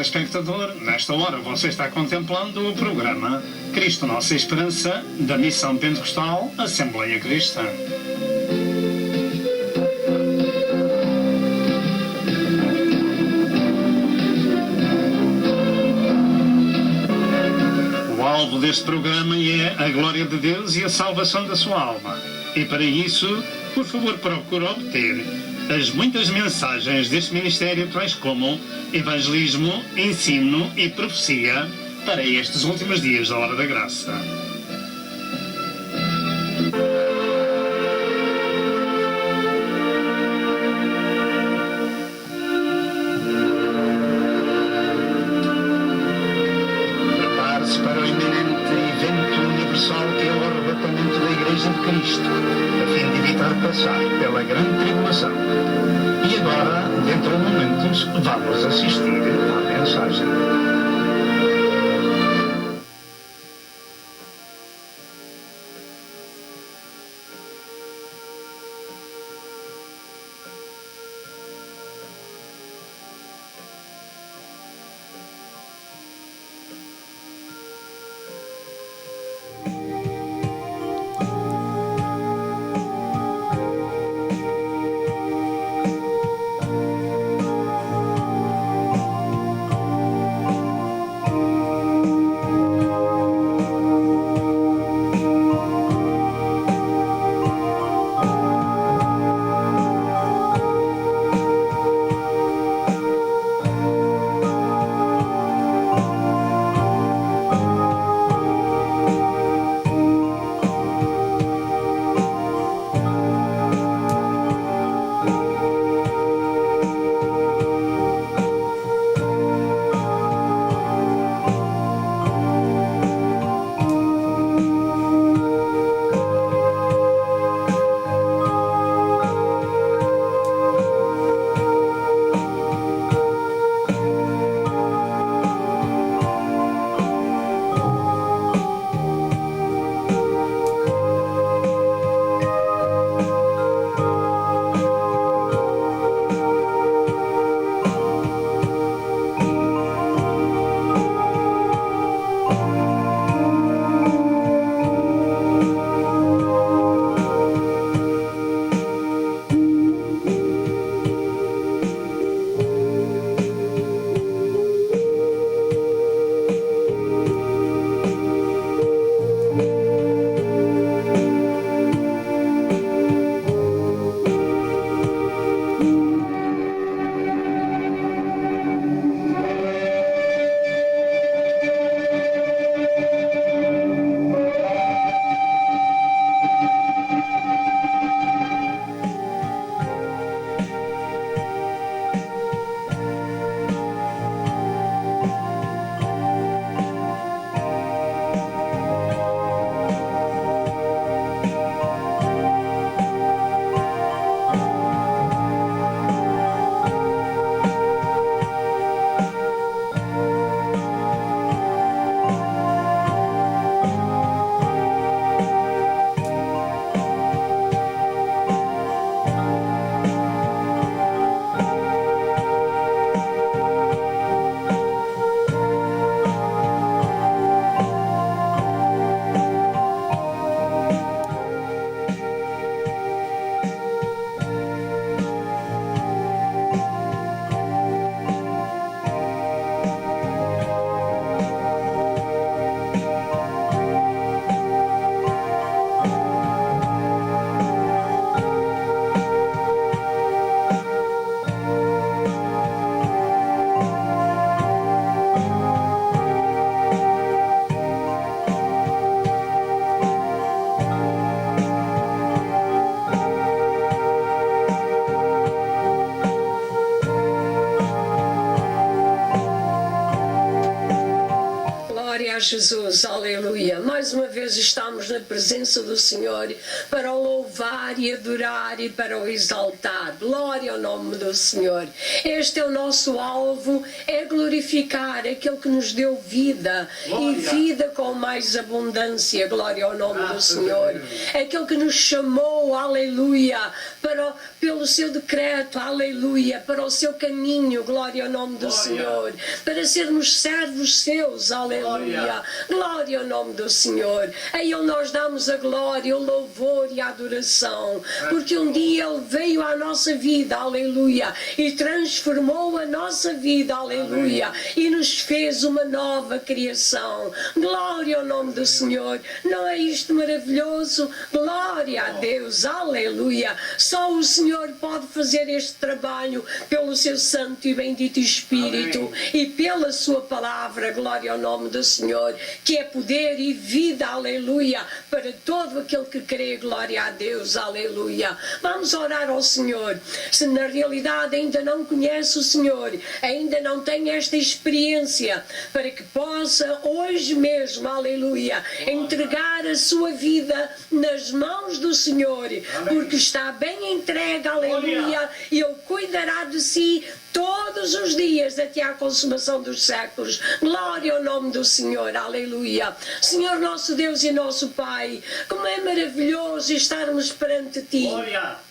telespectador, nesta hora você está contemplando o programa Cristo Nossa Esperança, da Missão Pentecostal Assembleia Cristã. O alvo deste programa é a glória de Deus e a salvação da sua alma. E para isso, por favor, procure obter as muitas mensagens deste ministério, tais como evangelismo, ensino e profecia para estes últimos dias da Hora da Graça. Prepare-se para o iminente evento universal que é o arrebatamento da Igreja de Cristo, a fim de evitar passar pela grande tribulação. E agora, dentro de momentos, vamos assistir à mensagem. Glória a Jesus, aleluia. Mais uma vez estamos na presença do Senhor para o louvar e adorar e para o exaltar. Glória ao nome do Senhor. Este é o nosso alvo, é glorificar aquele que nos deu vida. Glória. E vida com mais abundância. Glória ao nome do Senhor. Aquele que nos chamou, aleluia, pelo seu decreto, aleluia, para o seu caminho. Glória ao nome do Senhor. Para sermos servos seus, aleluia. Glória ao nome do Senhor. A Ele nós damos a glória, o louvor e a adoração, porque um dia Ele veio à nossa vida, aleluia, e transformou a nossa vida, aleluia, e nos fez uma nova criação. Glória ao nome do Senhor. Não é isto maravilhoso? Glória a Deus, aleluia. Só o Senhor pode fazer este trabalho pelo seu santo e bendito Espírito. Amém. E pela sua palavra. Glória ao nome do Senhor, que é poder e vida, aleluia, para todo aquele que crê. Glória a Deus, aleluia. Vamos orar ao Senhor. Se na realidade ainda não conhece o Senhor, ainda não tem esta experiência, para que possa hoje mesmo, aleluia, entregar a sua vida nas mãos do Senhor, porque está bem entregue, aleluia, e Ele cuidará de si todos os dias até à consumação dos séculos. Glória ao nome do Senhor, aleluia. Senhor nosso Deus e nosso Pai, como é maravilhoso estarmos perante Ti. Glória.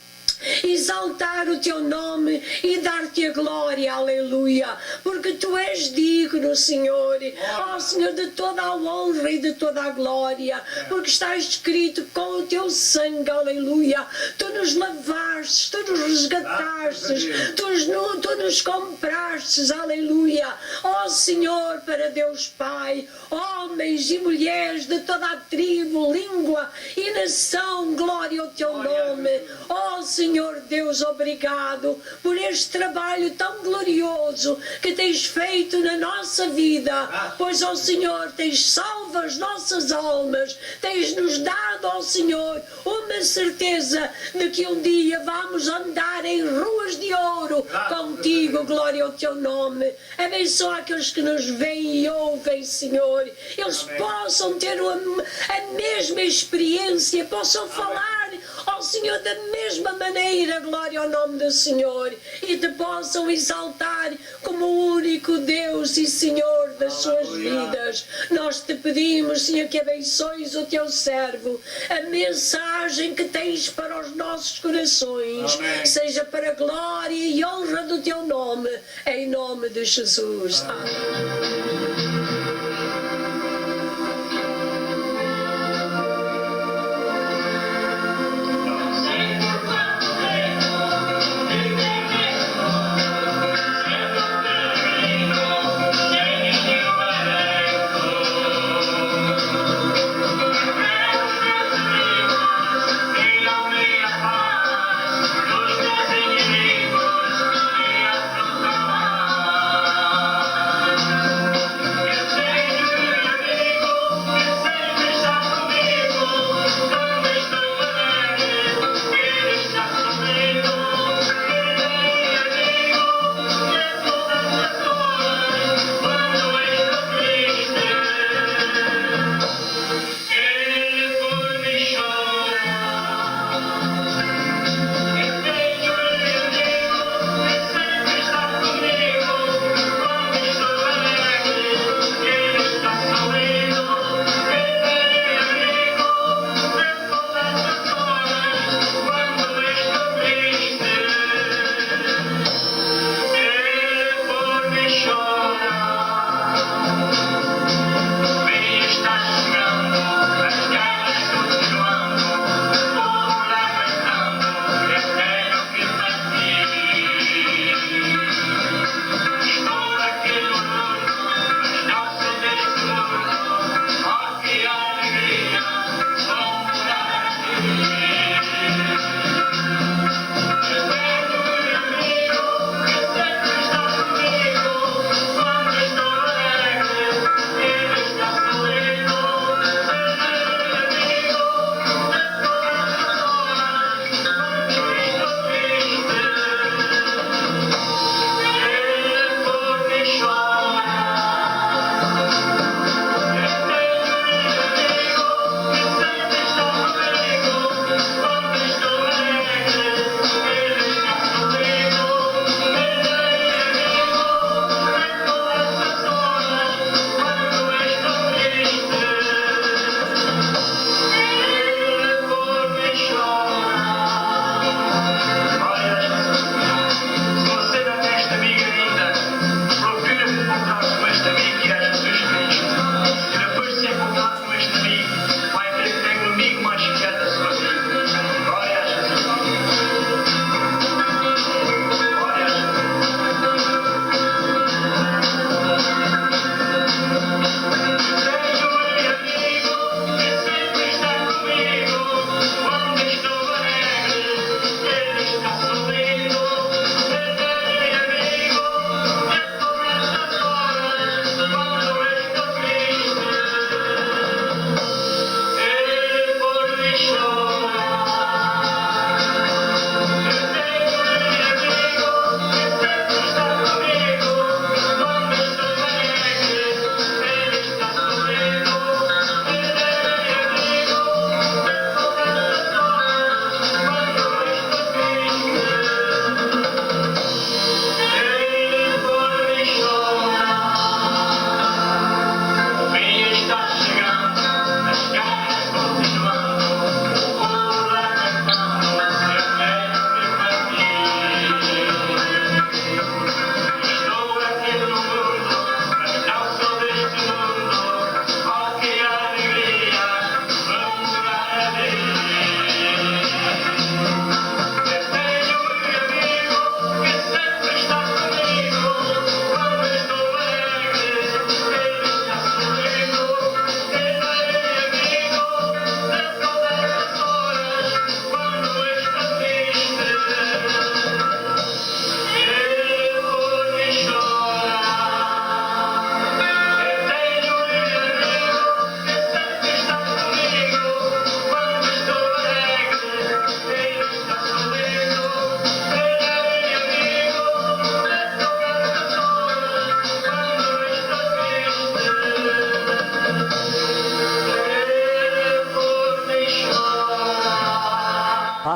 Exaltar o teu nome e dar-te a glória, aleluia, porque tu és digno, Senhor, ó Senhor, de toda a honra e de toda a glória, porque está escrito: com o teu sangue, aleluia, tu nos lavaste, tu nos resgataste, tu nos compraste, aleluia, ó Senhor, para Deus Pai, homens e mulheres de toda a tribo, língua e nação, glória ao teu nome, ó Senhor Deus, obrigado por este trabalho tão glorioso que tens feito na nossa vida, pois, ó Senhor, tens salvo as nossas almas, tens nos dado, ó Senhor, uma certeza de que um dia vamos andar em ruas de ouro contigo. Glória ao teu nome. Abençoa aqueles que nos veem e ouvem, Senhor, eles possam ter a mesma experiência, possam falar ao Senhor da mesma maneira, glória ao nome do Senhor, e te possam exaltar como o único Deus e Senhor das suas vidas. Nós te pedimos, Senhor, que abençoes o teu servo, a mensagem que tens para os nossos corações. Amém. Seja para a glória e honra do teu nome, em nome de Jesus. Amém.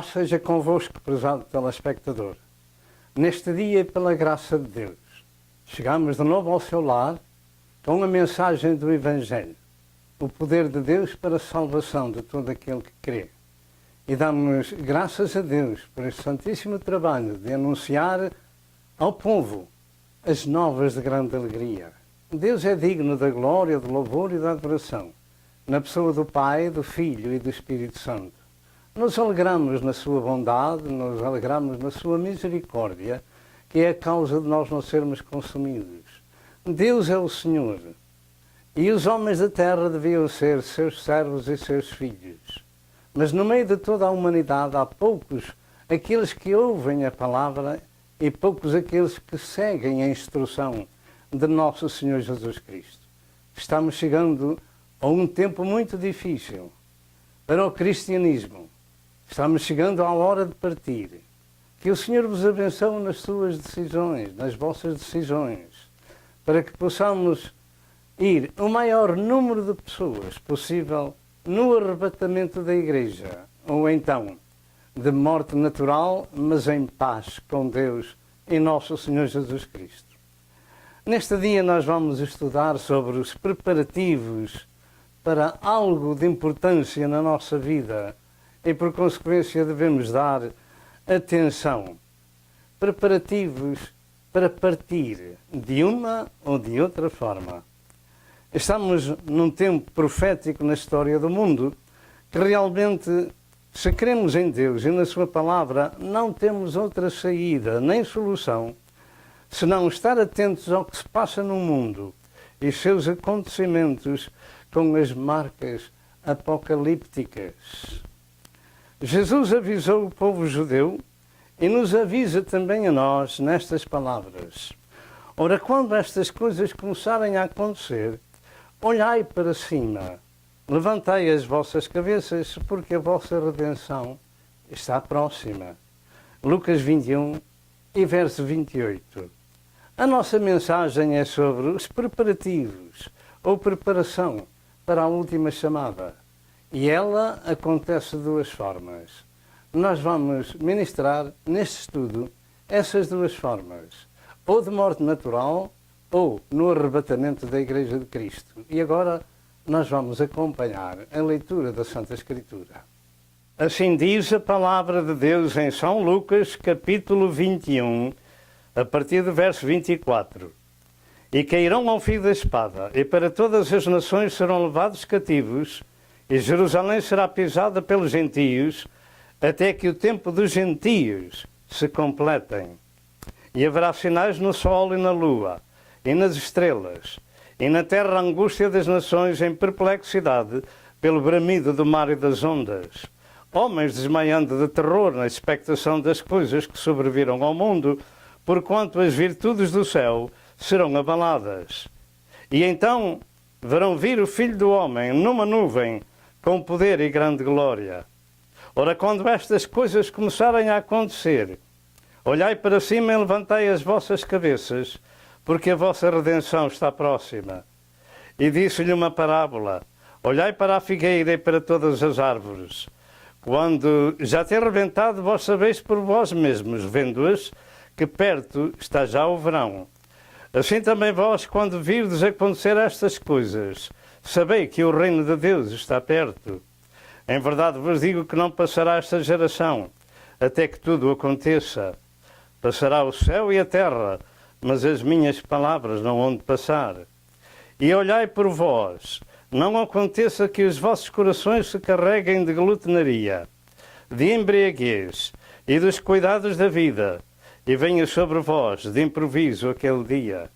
paz seja convosco, prezado telespectador. Neste dia, pela graça de Deus, chegamos de novo ao seu lar com a mensagem do Evangelho, o poder de Deus para a salvação de todo aquele que crê. E damos graças a Deus por este santíssimo trabalho de anunciar ao povo as novas de grande alegria. Deus é digno da glória, do louvor e da adoração, na pessoa do Pai, do Filho e do Espírito Santo. Nos alegramos na sua bondade, nos alegramos na sua misericórdia, que é a causa de nós não sermos consumidos. Deus é o Senhor, e os homens da terra deviam ser seus servos e seus filhos. Mas no meio de toda a humanidade há poucos aqueles que ouvem a palavra e poucos aqueles que seguem a instrução de nosso Senhor Jesus Cristo. Estamos chegando a um tempo muito difícil para o cristianismo. Estamos chegando à hora de partir. Que o Senhor vos abençoe nas suas decisões, nas vossas decisões, para que possamos ir o maior número de pessoas possível no arrebatamento da Igreja, ou então de morte natural, mas em paz com Deus e nosso Senhor Jesus Cristo. Neste dia nós vamos estudar sobre os preparativos para algo de importância na nossa vida e, por consequência, devemos dar atenção. Preparativos para partir de uma ou de outra forma. Estamos num tempo profético na história do mundo que realmente, se cremos em Deus e na sua palavra, não temos outra saída nem solução senão estar atentos ao que se passa no mundo e seus acontecimentos com as marcas apocalípticas. Jesus avisou o povo judeu e nos avisa também a nós nestas palavras. Ora, quando estas coisas começarem a acontecer, olhai para cima, levantai as vossas cabeças, porque a vossa redenção está próxima. Lucas 21 e verso 28. A nossa mensagem é sobre os preparativos, ou preparação para a última chamada. E ela acontece de duas formas. Nós vamos ministrar neste estudo essas duas formas, ou de morte natural, ou no arrebatamento da Igreja de Cristo. E agora nós vamos acompanhar a leitura da Santa Escritura. Assim diz a palavra de Deus em São Lucas, capítulo 21, a partir do verso 24. E cairão ao fio da espada, e para todas as nações serão levados cativos, e Jerusalém será pisada pelos gentios, até que o tempo dos gentios se completem. E haverá sinais no sol e na lua, e nas estrelas, e na terra a angústia das nações em perplexidade, pelo bramido do mar e das ondas. Homens desmaiando de terror na expectação das coisas que sobreviram ao mundo, porquanto as virtudes do céu serão abaladas. E então verão vir o Filho do Homem numa nuvem, com poder e grande glória. Ora, quando estas coisas começarem a acontecer, olhai para cima e levantai as vossas cabeças, porque a vossa redenção está próxima. E disse-lhe uma parábola: olhai para a figueira e para todas as árvores. Quando já tem rebentado, vós sabeis por vós mesmos, vendo-as, que perto está já o verão. Assim também vós, quando virdes acontecer estas coisas, sabei que o reino de Deus está perto. Em verdade vos digo que não passará esta geração, até que tudo aconteça. Passará o céu e a terra, mas as minhas palavras não hão de passar. E olhai por vós, não aconteça que os vossos corações se carreguem de glutonaria, de embriaguez e dos cuidados da vida, e venha sobre vós de improviso aquele dia,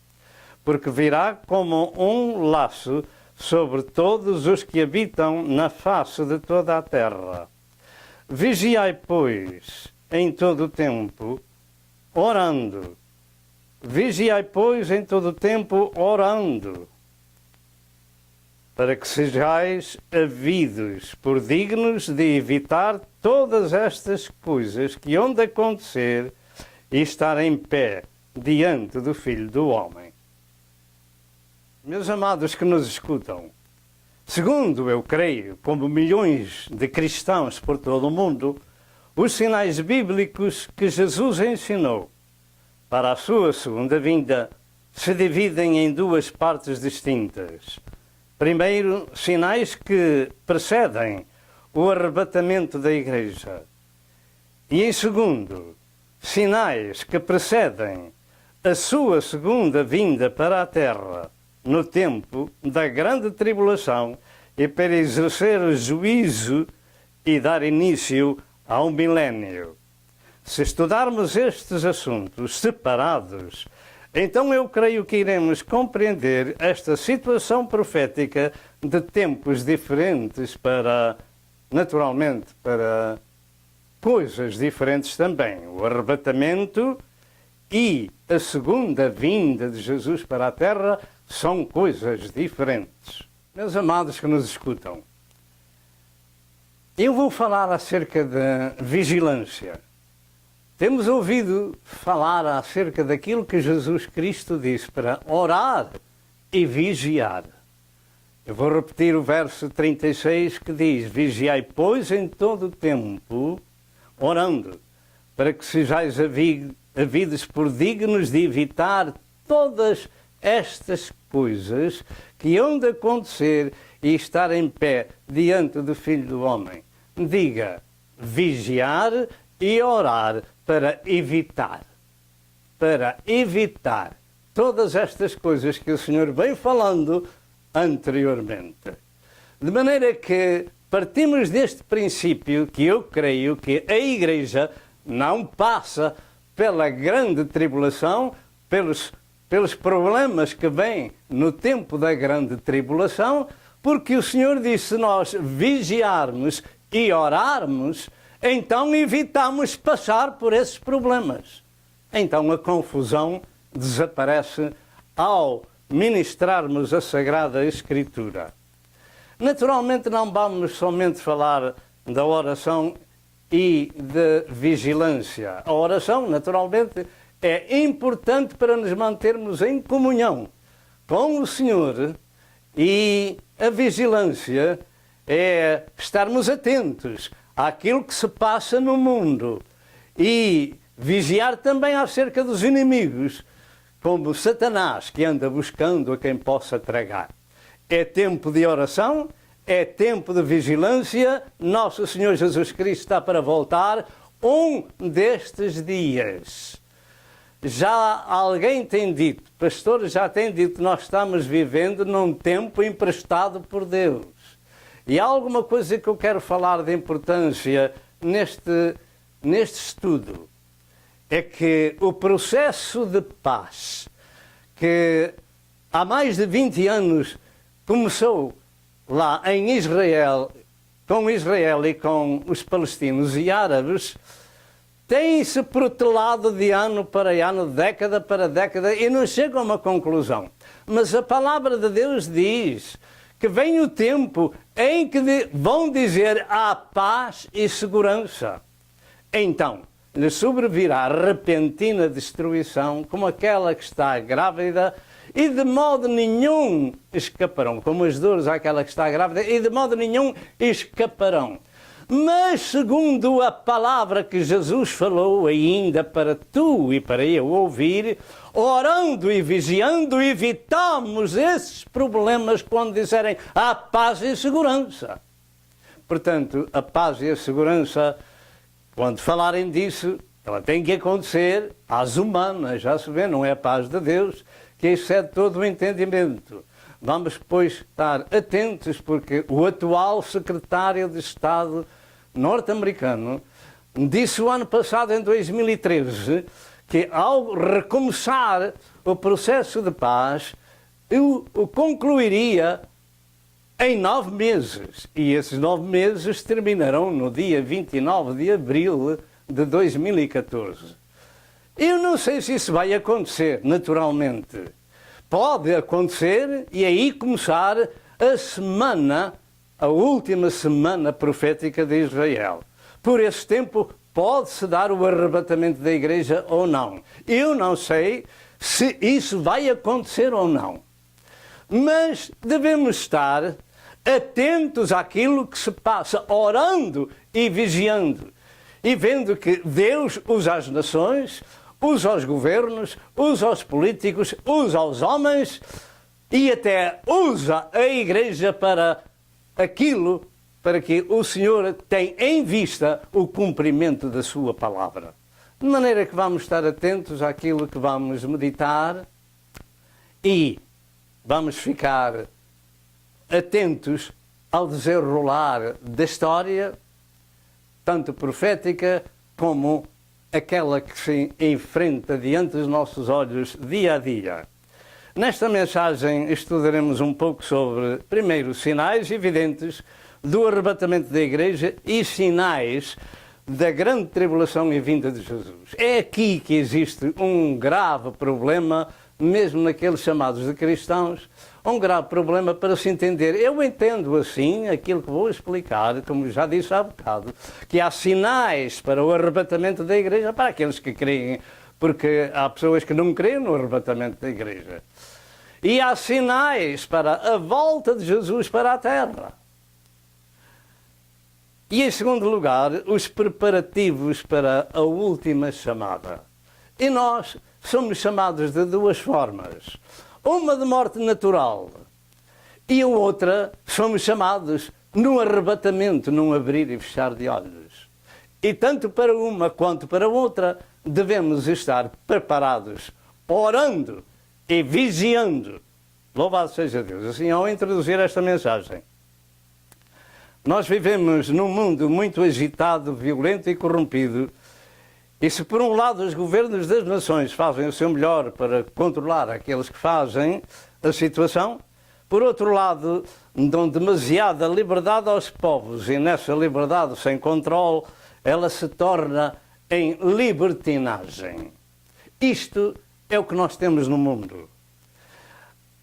porque virá como um laço sobre todos os que habitam na face de toda a terra. Vigiai, pois, em todo o tempo, orando. Vigiai, pois, em todo o tempo, orando, para que sejais havidos por dignos de evitar todas estas coisas que hão de acontecer e estar em pé diante do Filho do Homem. Meus amados que nos escutam, segundo eu creio, como milhões de cristãos por todo o mundo, os sinais bíblicos que Jesus ensinou para a sua segunda vinda se dividem em duas partes distintas. Primeiro, sinais que precedem o arrebatamento da Igreja. E em segundo, sinais que precedem a sua segunda vinda para a Terra, no tempo da grande tribulação e para exercer o juízo e dar início ao milénio. Se estudarmos estes assuntos separados, então eu creio que iremos compreender esta situação profética de tempos diferentes naturalmente, para coisas diferentes também. O arrebatamento e a segunda vinda de Jesus para a Terra são coisas diferentes. Meus amados que nos escutam, eu vou falar acerca da vigilância. Temos ouvido falar acerca daquilo que Jesus Cristo disse para orar e vigiar. Eu vou repetir o verso 36 que diz: vigiai, pois, em todo o tempo, orando, para que sejais havidos por dignos de evitar todas estas coisas que hão de acontecer e estar em pé diante do Filho do Homem. Diga, vigiar e orar para evitar todas estas coisas que o Senhor vem falando anteriormente. De maneira que partimos deste princípio que eu creio que a Igreja não passa pela grande tribulação, pelos problemas que vêm no tempo da grande tribulação, porque o Senhor disse: se nós vigiarmos e orarmos, então evitamos passar por esses problemas. Então a confusão desaparece ao ministrarmos a Sagrada Escritura. Naturalmente não vamos somente falar da oração e da vigilância. A oração, naturalmente, é importante para nos mantermos em comunhão com o Senhor, e a vigilância é estarmos atentos àquilo que se passa no mundo e vigiar também acerca dos inimigos, como Satanás, que anda buscando a quem possa tragar. É tempo de oração, é tempo de vigilância. Nosso Senhor Jesus Cristo está para voltar um destes dias. Já alguém tem dito, pastores já têm dito, nós estamos vivendo num tempo emprestado por Deus. E há alguma coisa que eu quero falar de importância neste estudo. É que o processo de paz, que há mais de 20 anos começou lá em Israel e com os palestinos e árabes, tem-se protelado de ano para ano, década para década, e não chega a uma conclusão. Mas a palavra de Deus diz que vem o tempo em que vão dizer há paz e segurança. Então, lhe sobrevirá repentina destruição, como aquela que está grávida, e de modo nenhum escaparão, como as dores àquela que está grávida, e de modo nenhum escaparão. Mas segundo a palavra que Jesus falou ainda para tu e para eu ouvir, orando e vigiando, evitamos esses problemas quando disserem há paz e segurança. Portanto, a paz e a segurança, quando falarem disso, ela tem que acontecer às humanas, já se vê, não é a paz de Deus, que excede todo o entendimento. Vamos, pois, estar atentos, porque o atual secretário de Estado norte-americano disse o ano passado, em 2013, que ao recomeçar o processo de paz, o concluiria em 9 meses. E esses 9 meses terminarão no dia 29 de abril de 2014. Eu não sei se isso vai acontecer, naturalmente. Pode acontecer e aí começar a última semana profética de Israel. Por esse tempo pode-se dar o arrebatamento da Igreja ou não. Eu não sei se isso vai acontecer ou não. Mas devemos estar atentos àquilo que se passa, orando e vigiando. e vendo que Deus usa as nações, usa os governos, usa os políticos, usa os homens e até usa a Igreja para aquilo para que o Senhor tem em vista o cumprimento da sua palavra. De maneira que vamos estar atentos àquilo que vamos meditar e vamos ficar atentos ao desenrolar da história, tanto profética como aquela que se enfrenta diante dos nossos olhos dia a dia. Nesta mensagem estudaremos um pouco sobre, primeiro, sinais evidentes do arrebatamento da Igreja e sinais da grande tribulação e vinda de Jesus. É aqui que existe um grave problema, mesmo naqueles chamados de cristãos, um grave problema para se entender. Eu entendo assim aquilo que vou explicar, como já disse há bocado, que há sinais para o arrebatamento da Igreja para aqueles que creem, porque há pessoas que não creem no arrebatamento da Igreja. E há sinais para a volta de Jesus para a Terra. E, em segundo lugar, os preparativos para a última chamada. E nós somos chamados de duas formas. Uma de morte natural e a outra somos chamados no arrebatamento, num abrir e fechar de olhos. E tanto para uma quanto para outra devemos estar preparados, orando e vigiando. Louvado seja Deus. Assim, ao introduzir esta mensagem, nós vivemos num mundo muito agitado, violento e corrompido. E se por um lado os governos das nações fazem o seu melhor para controlar aqueles que fazem a situação, por outro lado dão demasiada liberdade aos povos e nessa liberdade sem controle ela se torna em libertinagem. Isto é o que nós temos no mundo.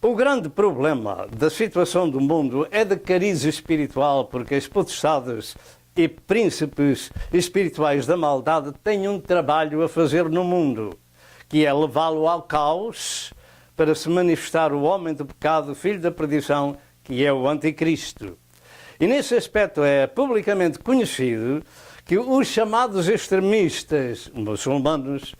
O grande problema da situação do mundo é de cariz espiritual, porque as potestades e príncipes espirituais da maldade têm um trabalho a fazer no mundo, que é levá-lo ao caos para se manifestar o homem do pecado, filho da perdição, que é o anticristo. E nesse aspecto é publicamente conhecido que os chamados extremistas muçulmanos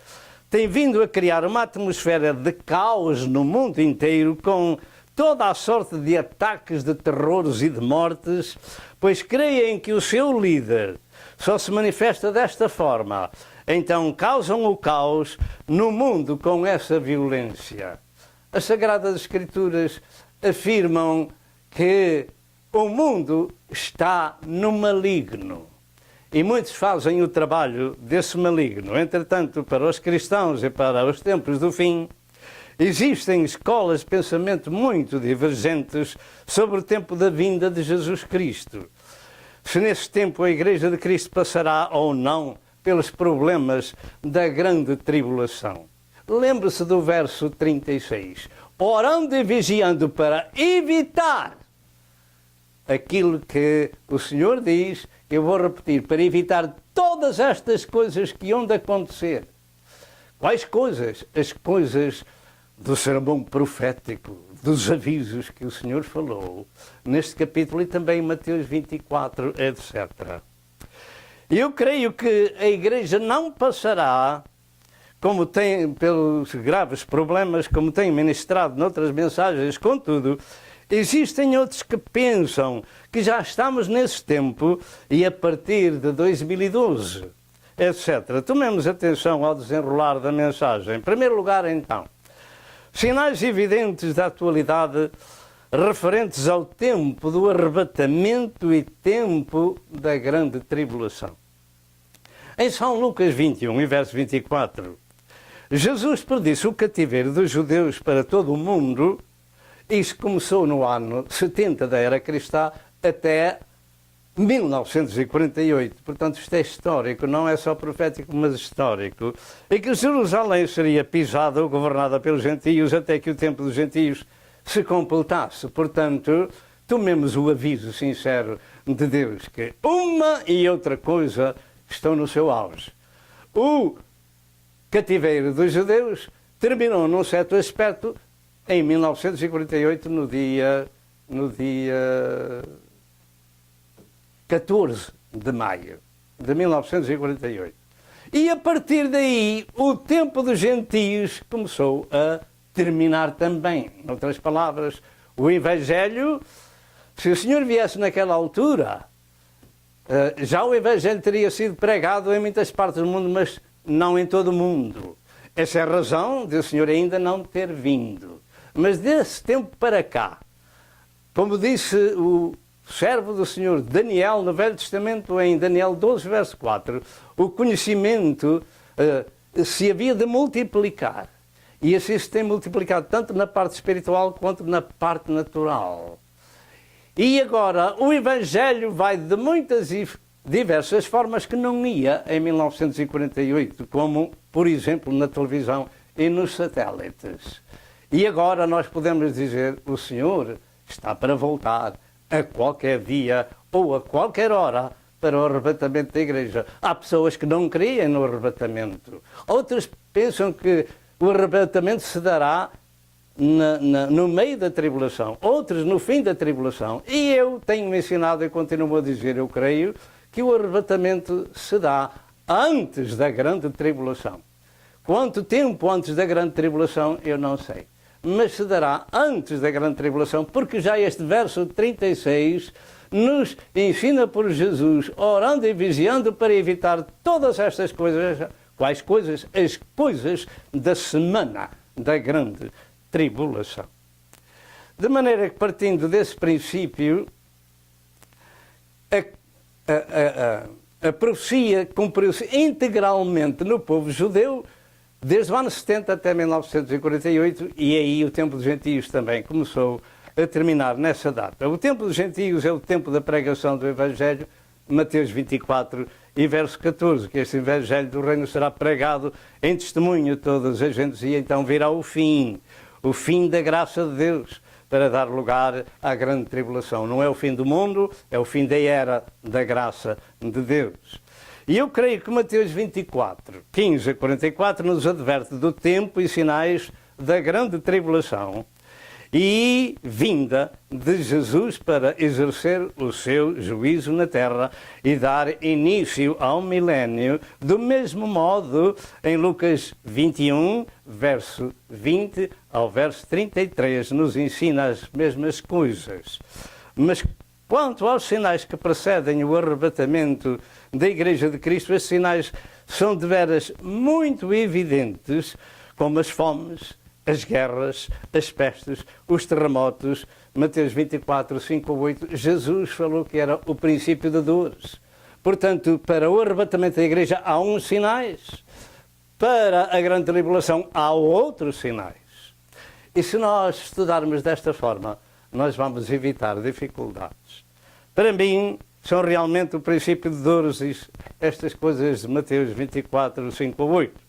têm vindo a criar uma atmosfera de caos no mundo inteiro, com toda a sorte de ataques, de terrores e de mortes, pois creem que o seu líder só se manifesta desta forma. Então causam o caos no mundo com essa violência. As Sagradas Escrituras afirmam que o mundo está no maligno. E muitos fazem o trabalho desse maligno. Entretanto, para os cristãos e para os tempos do fim, existem escolas de pensamento muito divergentes sobre o tempo da vinda de Jesus Cristo. Se nesse tempo a Igreja de Cristo passará ou não pelos problemas da grande tribulação. Lembre-se do verso 36. Orando e vigiando para evitar aquilo que o Senhor diz, eu vou repetir, para evitar todas estas coisas que hão de acontecer. Quais coisas? As coisas do sermão profético, dos avisos que o Senhor falou neste capítulo e também em Mateus 24, etc. Eu creio que a Igreja não passará, como tem, pelos graves problemas, como tenho ministrado noutras mensagens, contudo, existem outros que pensam que já estamos nesse tempo e a partir de 2012, etc. Tomemos atenção ao desenrolar da mensagem. Em primeiro lugar, então, sinais evidentes da atualidade referentes ao tempo do arrebatamento e tempo da grande tribulação. Em São Lucas 21, e verso 24, Jesus predisse o cativeiro dos judeus para todo o mundo. Isto começou no ano 70 da era cristã até 1948. Portanto, isto é histórico, não é só profético, mas histórico. E que Jerusalém seria pisada ou governada pelos gentios até que o tempo dos gentios se completasse. Portanto, tomemos o aviso sincero de Deus que uma e outra coisa estão no seu auge. O cativeiro dos judeus terminou num certo aspecto em 1948, no dia 14 de maio. de 1948. E a partir daí, o tempo dos gentios começou a terminar também. Em outras palavras, o Evangelho, se o Senhor viesse naquela altura, já o Evangelho teria sido pregado em muitas partes do mundo, mas não em todo o mundo. Essa é a razão de o Senhor ainda não ter vindo. Mas desse tempo para cá, como disse o servo do Senhor Daniel no Velho Testamento, em Daniel 12, verso 4, o conhecimento se havia de multiplicar. E assim se tem multiplicado tanto na parte espiritual quanto na parte natural. E agora o Evangelho vai de muitas e diversas formas que não ia em 1948, como, por exemplo, na televisão e nos satélites. E agora nós podemos dizer, o Senhor está para voltar a qualquer dia ou a qualquer hora para o arrebatamento da igreja. Há pessoas que não creem no arrebatamento. Outras pensam que o arrebatamento se dará no meio da tribulação. Outros no fim da tribulação. E eu tenho ensinado e continuo a dizer, eu creio, que o arrebatamento se dá antes da grande tribulação. Quanto tempo antes da grande tribulação, eu não sei. Mas se dará antes da grande tribulação, porque já este verso 36 nos ensina por Jesus, orando e vigiando para evitar todas estas coisas. Quais coisas? As coisas da semana da grande tribulação. De maneira que, partindo desse princípio, a profecia cumpriu-se integralmente no povo judeu, desde o ano 70 até 1948, e aí o tempo dos gentios também começou a terminar nessa data. O tempo dos gentios é o tempo da pregação do Evangelho, Mateus 24 e verso 14, que este Evangelho do Reino será pregado em testemunho a todas as gentes, e então virá o fim da graça de Deus, para dar lugar à grande tribulação. Não é o fim do mundo, é o fim da era da graça de Deus. E eu creio que Mateus 24, 15 a 44, nos adverte do tempo e sinais da grande tribulação e vinda de Jesus para exercer o seu juízo na terra e dar início ao milénio. Do mesmo modo, em Lucas 21, verso 20 ao verso 33, nos ensina as mesmas coisas. Mas quanto aos sinais que precedem o arrebatamento da Igreja de Cristo, esses sinais são de veras muito evidentes, como as fomes, as guerras, as pestes, os terremotos. Mateus 24, 5 a 8, Jesus falou que era o princípio de dores. Portanto, para o arrebatamento da Igreja há uns sinais, para a grande tribulação há outros sinais. E se nós estudarmos desta forma, nós vamos evitar dificuldades. Para mim, são realmente o princípio de dores estas coisas de Mateus 24, 5 a 8.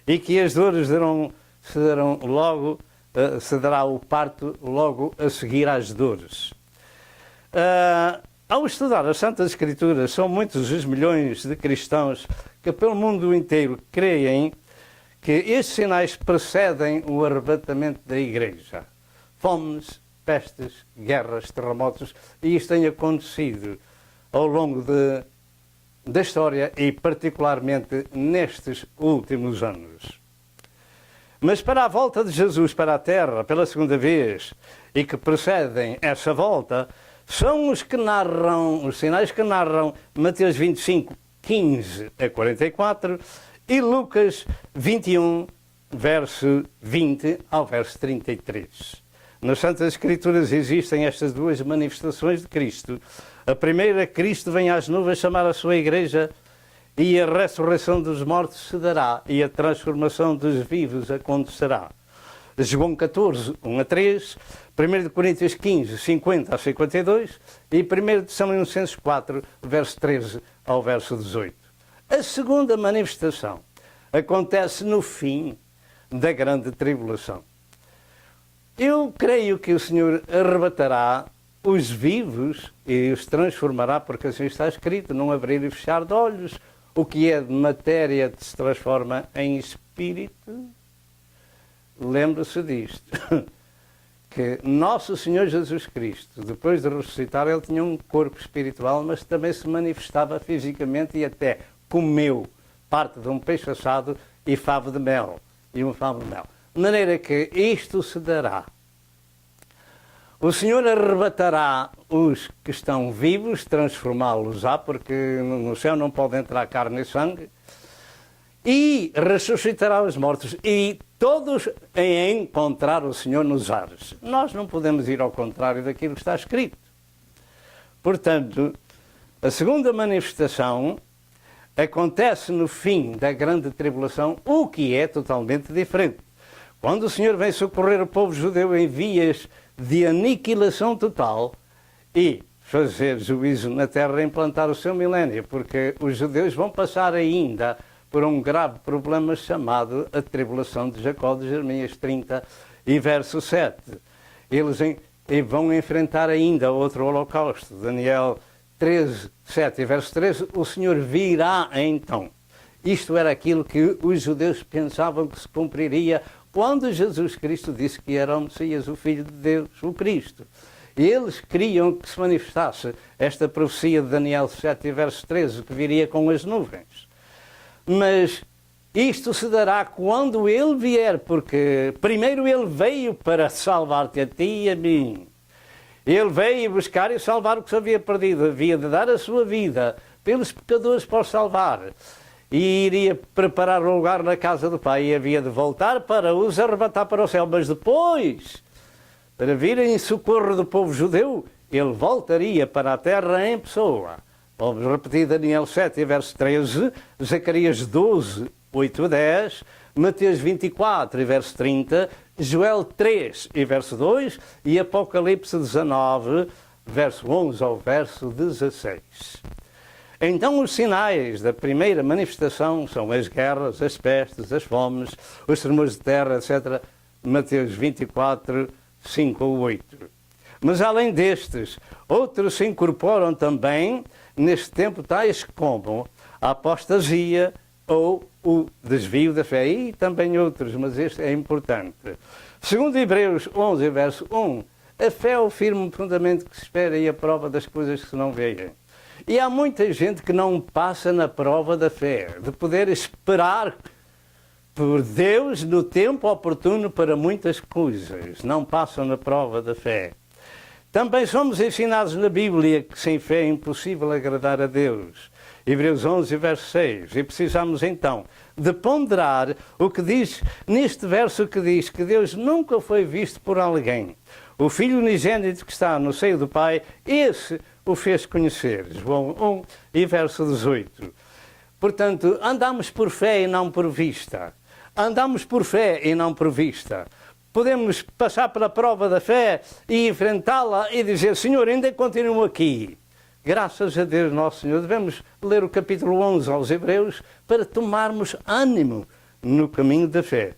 E que as dores se dará o parto logo a seguir às dores. Ao estudar as Santas Escrituras, são muitos os milhões de cristãos que pelo mundo inteiro creem que estes sinais precedem o arrebatamento da Igreja. Fomes, pestes, guerras, terremotos, e isto tem acontecido ao longo da história e particularmente nestes últimos anos. Mas para a volta de Jesus para a Terra, pela segunda vez, e que precedem essa volta, são os sinais que narram Mateus 25, 15 a 44 e Lucas 21, verso 20 ao verso 33. Nas Santas Escrituras existem estas duas manifestações de Cristo. A primeira, Cristo vem às nuvens chamar a sua igreja e a ressurreição dos mortos se dará e a transformação dos vivos acontecerá. João 14, 1 a 3, 1 Coríntios 15, 50 a 52 e 1 Tessalonicenses 4, verso 13 ao verso 18. A segunda manifestação acontece no fim da grande tribulação. Eu creio que o Senhor arrebatará os vivos e os transformará, porque assim está escrito, num abrir e fechar de olhos. O que é de matéria se transforma em espírito. Lembre-se disto. que nosso Senhor Jesus Cristo, depois de ressuscitar, ele tinha um corpo espiritual, mas também se manifestava fisicamente e até comeu parte de um peixe assado e favo de mel. De maneira que isto se dará. O Senhor arrebatará os que estão vivos, transformá-los-á, porque no céu não pode entrar carne e sangue, e ressuscitará os mortos, e todos em encontrar o Senhor nos ares. Nós não podemos ir ao contrário daquilo que está escrito. Portanto, a segunda manifestação acontece no fim da grande tribulação, o que é totalmente diferente. Quando o Senhor vem socorrer o povo judeu em vias de aniquilação total e fazer juízo na terra e implantar o seu milénio, porque os judeus vão passar ainda por um grave problema chamado a tribulação de Jacó, de Jeremias 30 e verso 7. Eles vão enfrentar ainda outro holocausto. Daniel 13, 7 e verso 13, o Senhor virá então. Isto era aquilo que os judeus pensavam que se cumpriria quando Jesus Cristo disse que era o Messias, o Filho de Deus, o Cristo. E eles queriam que se manifestasse esta profecia de Daniel 7 e verso 13, que viria com as nuvens. Mas isto se dará quando ele vier, porque primeiro ele veio para salvar-te a ti e a mim. Ele veio buscar e salvar o que se havia perdido. Havia de dar a sua vida pelos pecadores para os salvar. E iria preparar um lugar na casa do Pai e havia de voltar para os arrebatar para o céu. Mas depois, para vir em socorro do povo judeu, ele voltaria para a terra em pessoa. Vamos repetir Daniel 7, verso 13, Zacarias 12, 8 a 10, Mateus 24, verso 30, Joel 3, verso 2 e Apocalipse 19, verso 11 ao verso 16. Então os sinais da primeira manifestação são as guerras, as pestes, as fomes, os tremores de terra, etc. Mateus 24, 5 ou 8. Mas além destes, outros se incorporam também neste tempo, tais como a apostasia ou o desvio da fé. E também outros, mas este é importante. Segundo Hebreus 11, verso 1, a fé é o firme fundamento que se espera e a prova das coisas que se não veem. E há muita gente que não passa na prova da fé, de poder esperar por Deus no tempo oportuno para muitas coisas. Não passam na prova da fé. Também somos ensinados na Bíblia que sem fé é impossível agradar a Deus. Hebreus 11, verso 6. E precisamos então de ponderar o que diz neste verso que diz que Deus nunca foi visto por alguém. O Filho unigênito que está no seio do Pai, esse o fez conhecer. João 1 e verso 18. Portanto, andamos por fé e não por vista. Andamos por fé e não por vista. Podemos passar pela prova da fé e enfrentá-la e dizer, Senhor, ainda continuo aqui. Graças a Deus nosso Senhor. Devemos ler o capítulo 11 aos Hebreus para tomarmos ânimo no caminho da fé.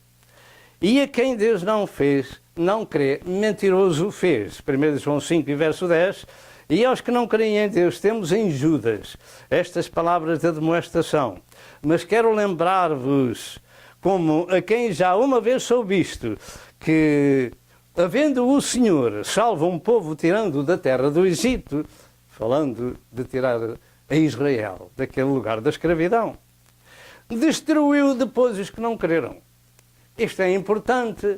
E a quem Deus não fez, não crê, mentiroso o fez. 1 João 5 e verso 10. E aos que não creem em Deus, temos em Judas estas palavras de demonstração. Mas quero lembrar-vos, como a quem já uma vez soube isto, que, havendo o Senhor salvo um povo tirando da terra do Egito, falando de tirar a Israel daquele lugar da escravidão, destruiu depois os que não creram. Isto é importante,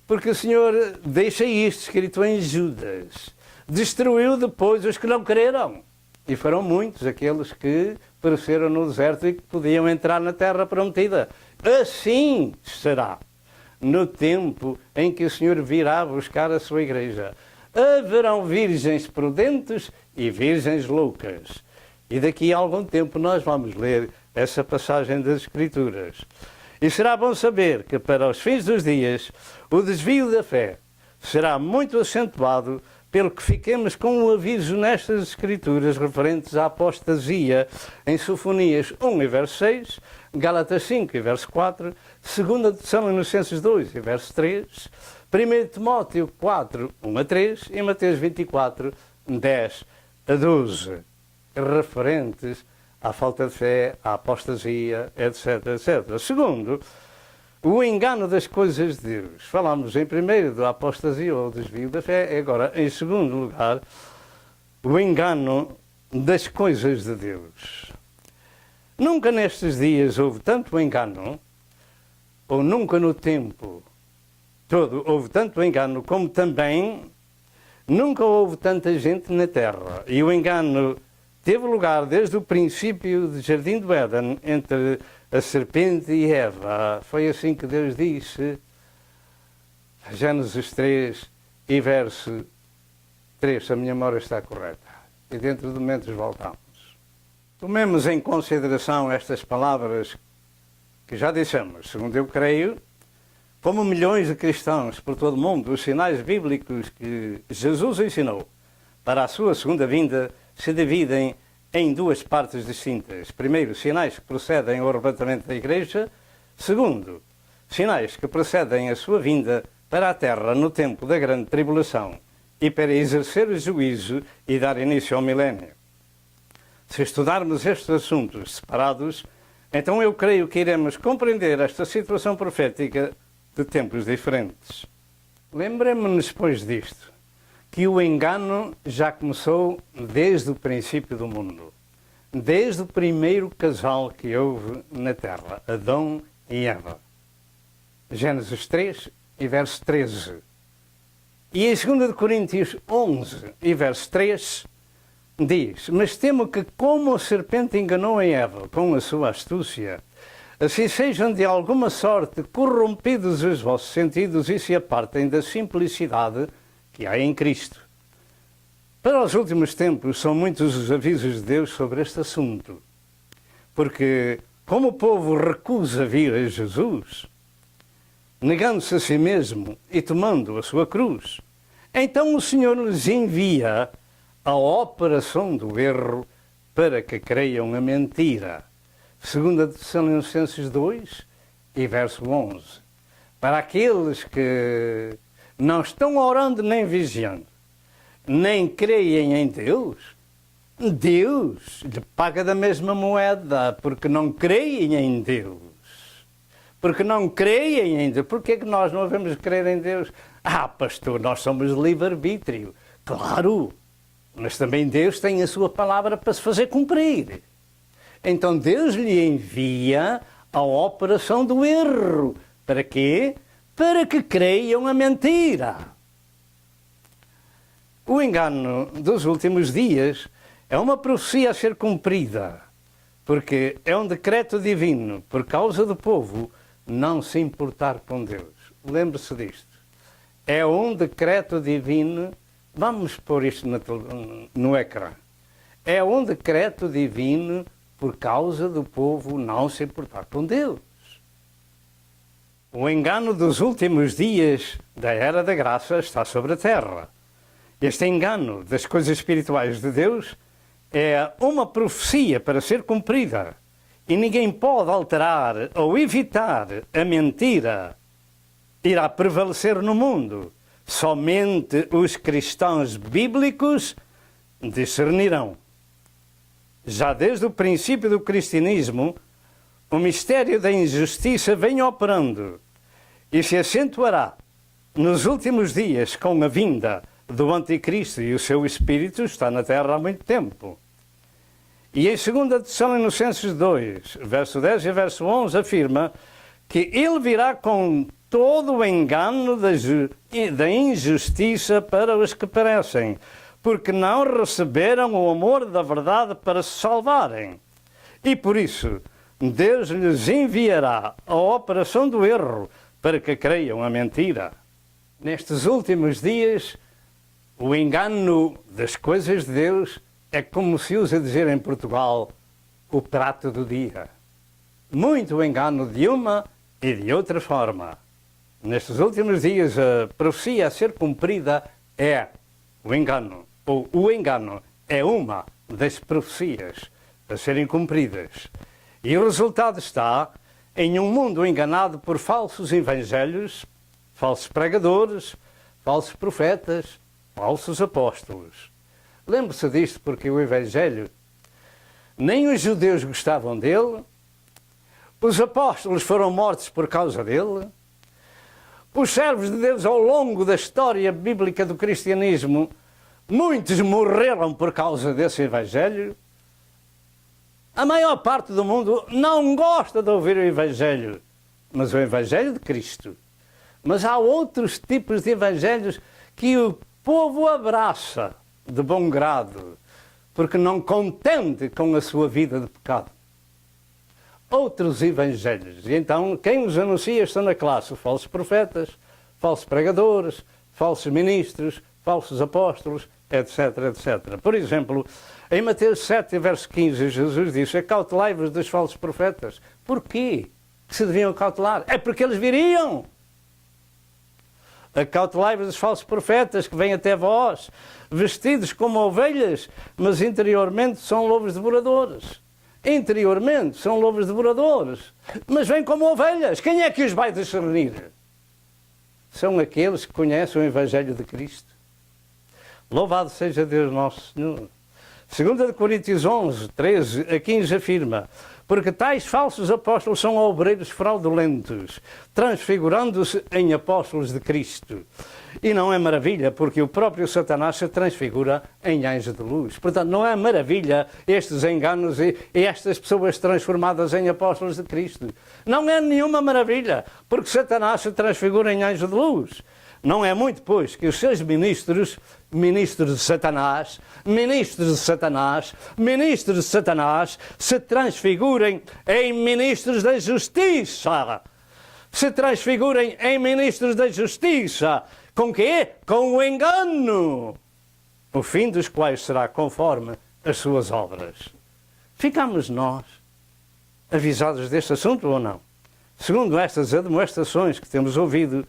porque o Senhor deixa isto escrito em Judas. Destruiu depois os que não creram. E foram muitos aqueles que pereceram no deserto e que podiam entrar na terra prometida. Assim será no tempo em que o Senhor virá buscar a sua igreja. Haverão virgens prudentes e virgens loucas. E daqui a algum tempo nós vamos ler essa passagem das Escrituras. E será bom saber que para os fins dos dias o desvio da fé será muito acentuado, pelo que fiquemos com um aviso nestas Escrituras referentes à apostasia em Sofonias 1 e verso 6, Gálatas 5 e verso 4, 2 Tessalonicenses 2 e verso 3, 1 Timóteo 4, 1 a 3 e Mateus 24, 10 a 12, referentes à falta de fé, à apostasia, etc, etc. Segundo, O engano das coisas de Deus. Falámos em primeiro da apostasia ou desvio da fé, agora em segundo lugar, o engano das coisas de Deus. Nunca nestes dias houve tanto engano, ou nunca no tempo todo houve tanto engano, como também nunca houve tanta gente na terra. E o engano teve lugar desde o princípio do Jardim do Éden, entre a serpente e Eva. Foi assim que Deus disse, Gênesis 3 e verso 3, se a minha memória está correta. E dentro de momentos voltamos. Tomemos em consideração estas palavras que já dissemos, segundo eu creio, como milhões de cristãos por todo o mundo, os sinais bíblicos que Jesus ensinou para a sua segunda vinda se dividem em duas partes distintas. Primeiro, sinais que procedem ao arrebatamento da Igreja. Segundo, sinais que precedem a sua vinda para a Terra no tempo da grande tribulação e para exercer o juízo e dar início ao milénio. Se estudarmos estes assuntos separados, então eu creio que iremos compreender esta situação profética de tempos diferentes. Lembremos-nos, pois, disto, que o engano já começou desde o princípio do mundo, desde o primeiro casal que houve na Terra, Adão e Eva. Gênesis 3 e verso 13. E em 2 Coríntios 11 e verso 3, diz: mas temo que, como a serpente enganou a Eva com a sua astúcia, assim sejam de alguma sorte corrompidos os vossos sentidos e se apartem da simplicidade que há em Cristo. Para os últimos tempos são muitos os avisos de Deus sobre este assunto, porque como o povo recusa vir a Jesus, negando-se a si mesmo e tomando a sua cruz, então o Senhor lhes envia a operação do erro para que creiam a mentira. 2 Tessalonicenses 2 e verso 11. Para aqueles que não estão orando nem vigiando, nem creem em Deus, Deus lhe paga da mesma moeda, porque não creem em Deus. Porque não creem em Deus. Porquê é que nós não devemos crer em Deus? Ah, pastor, nós somos livre-arbítrio. Claro, mas também Deus tem a sua palavra para se fazer cumprir. Então Deus lhe envia a operação do erro. Para quê? Para que creiam a mentira. O engano dos últimos dias é uma profecia a ser cumprida, porque é um decreto divino por causa do povo não se importar com Deus. Lembre-se disto. É um decreto divino. Vamos pôr isto no ecrã. É um decreto divino por causa do povo não se importar com Deus. O engano dos últimos dias da Era da Graça está sobre a terra. Este engano das coisas espirituais de Deus é uma profecia para ser cumprida. E ninguém pode alterar ou evitar a mentira. Irá prevalecer no mundo. Somente os cristãos bíblicos discernirão. Já desde o princípio do cristianismo, o mistério da injustiça vem operando e se acentuará nos últimos dias com a vinda do Anticristo, e o seu espírito está na terra há muito tempo. E em 2 Tessalonicenses 2, verso 10 e verso 11, afirma que ele virá com todo o engano da injustiça para os que perecem, porque não receberam o amor da verdade para se salvarem. E por isso, Deus lhes enviará a operação do erro para que creiam a mentira. Nestes últimos dias, o engano das coisas de Deus é como se usa dizer em Portugal, o prato do dia. Muito engano de uma e de outra forma. Nestes últimos dias, a profecia a ser cumprida é o engano, ou o engano é uma das profecias a serem cumpridas. E o resultado está em um mundo enganado por falsos evangelhos, falsos pregadores, falsos profetas, falsos apóstolos. Lembre-se disto, porque o evangelho, nem os judeus gostavam dele, Os apóstolos foram mortos por causa dele. Os servos de Deus ao longo da história bíblica do cristianismo, muitos morreram por causa desse Evangelho. A maior parte do mundo não gosta de ouvir o Evangelho, mas o Evangelho de Cristo. Mas há outros tipos de evangelhos que o povo abraça de bom grado, porque não contente com a sua vida de pecado. Outros evangelhos. E então, quem os anuncia está na classe: falsos profetas, falsos pregadores, falsos ministros, falsos apóstolos, etc, etc. Por exemplo, em Mateus 7, verso 15, Jesus disse: acautelai-vos dos falsos profetas. Porquê que se deviam cautelar? É porque eles viriam. Acautelai-vos dos falsos profetas que vêm até vós, vestidos como ovelhas, mas interiormente são lobos devoradores. Interiormente são lobos devoradores, mas vêm como ovelhas. Quem é que os vai discernir? São aqueles que conhecem o Evangelho de Cristo. Louvado seja Deus nosso Senhor. 2 Coríntios 11, 13 a 15 afirma: porque tais falsos apóstolos são obreiros fraudulentos, transfigurando-se em apóstolos de Cristo. E não é maravilha, porque o próprio Satanás se transfigura em anjo de luz. Portanto, não é maravilha estes enganos e estas pessoas transformadas em apóstolos de Cristo. Não é nenhuma maravilha, porque Satanás se transfigura em anjo de luz. Não é muito, pois, que os seus ministros de Satanás, se transfigurem em ministros da justiça. Se transfigurem em ministros da justiça. Com quê? Com o engano. O fim dos quais será conforme as suas obras. Ficamos nós avisados deste assunto ou não? Segundo estas admoestações que temos ouvido,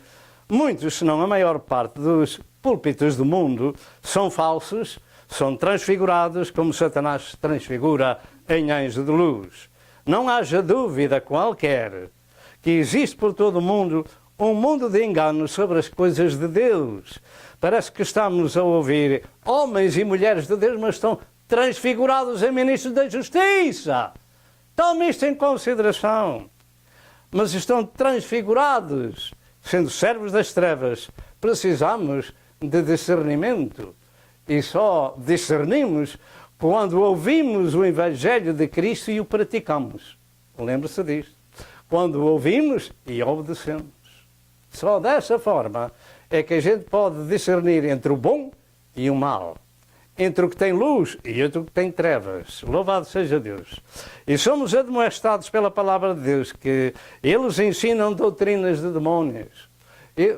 muitos, se não a maior parte dos púlpitos do mundo, são falsos, são transfigurados como Satanás se transfigura em anjo de luz. Não haja dúvida qualquer que existe por todo o mundo um mundo de enganos sobre as coisas de Deus. Parece que estamos a ouvir homens e mulheres de Deus, mas estão transfigurados em ministros da justiça. Tome isto em consideração. Mas estão transfigurados, sendo servos das trevas. Precisamos de discernimento. E só discernimos quando ouvimos o Evangelho de Cristo e o praticamos. Lembre-se disto. Quando o ouvimos e obedecemos. Só dessa forma é que a gente pode discernir entre o bom e o mal. Entre o que tem luz e entre o que tem trevas. Louvado seja Deus. E somos admoestados pela palavra de Deus que eles ensinam doutrinas de demónios.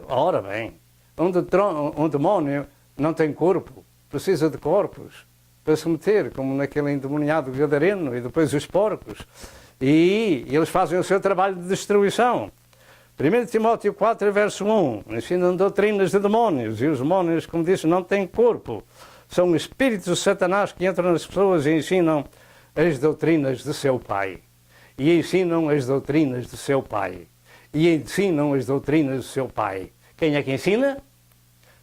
Ora bem, um demónio não tem corpo, precisa de corpos para se meter, como naquele endemoniado gadareno e depois os porcos. E eles fazem o seu trabalho de destruição. 1 Timóteo 4, verso 1, ensinam doutrinas de demónios, e os demónios, como disse, não têm corpo. São espíritos de Satanás que entram nas pessoas e ensinam as doutrinas de seu pai. E ensinam as doutrinas de seu pai. E ensinam as doutrinas do seu pai. Quem é que ensina?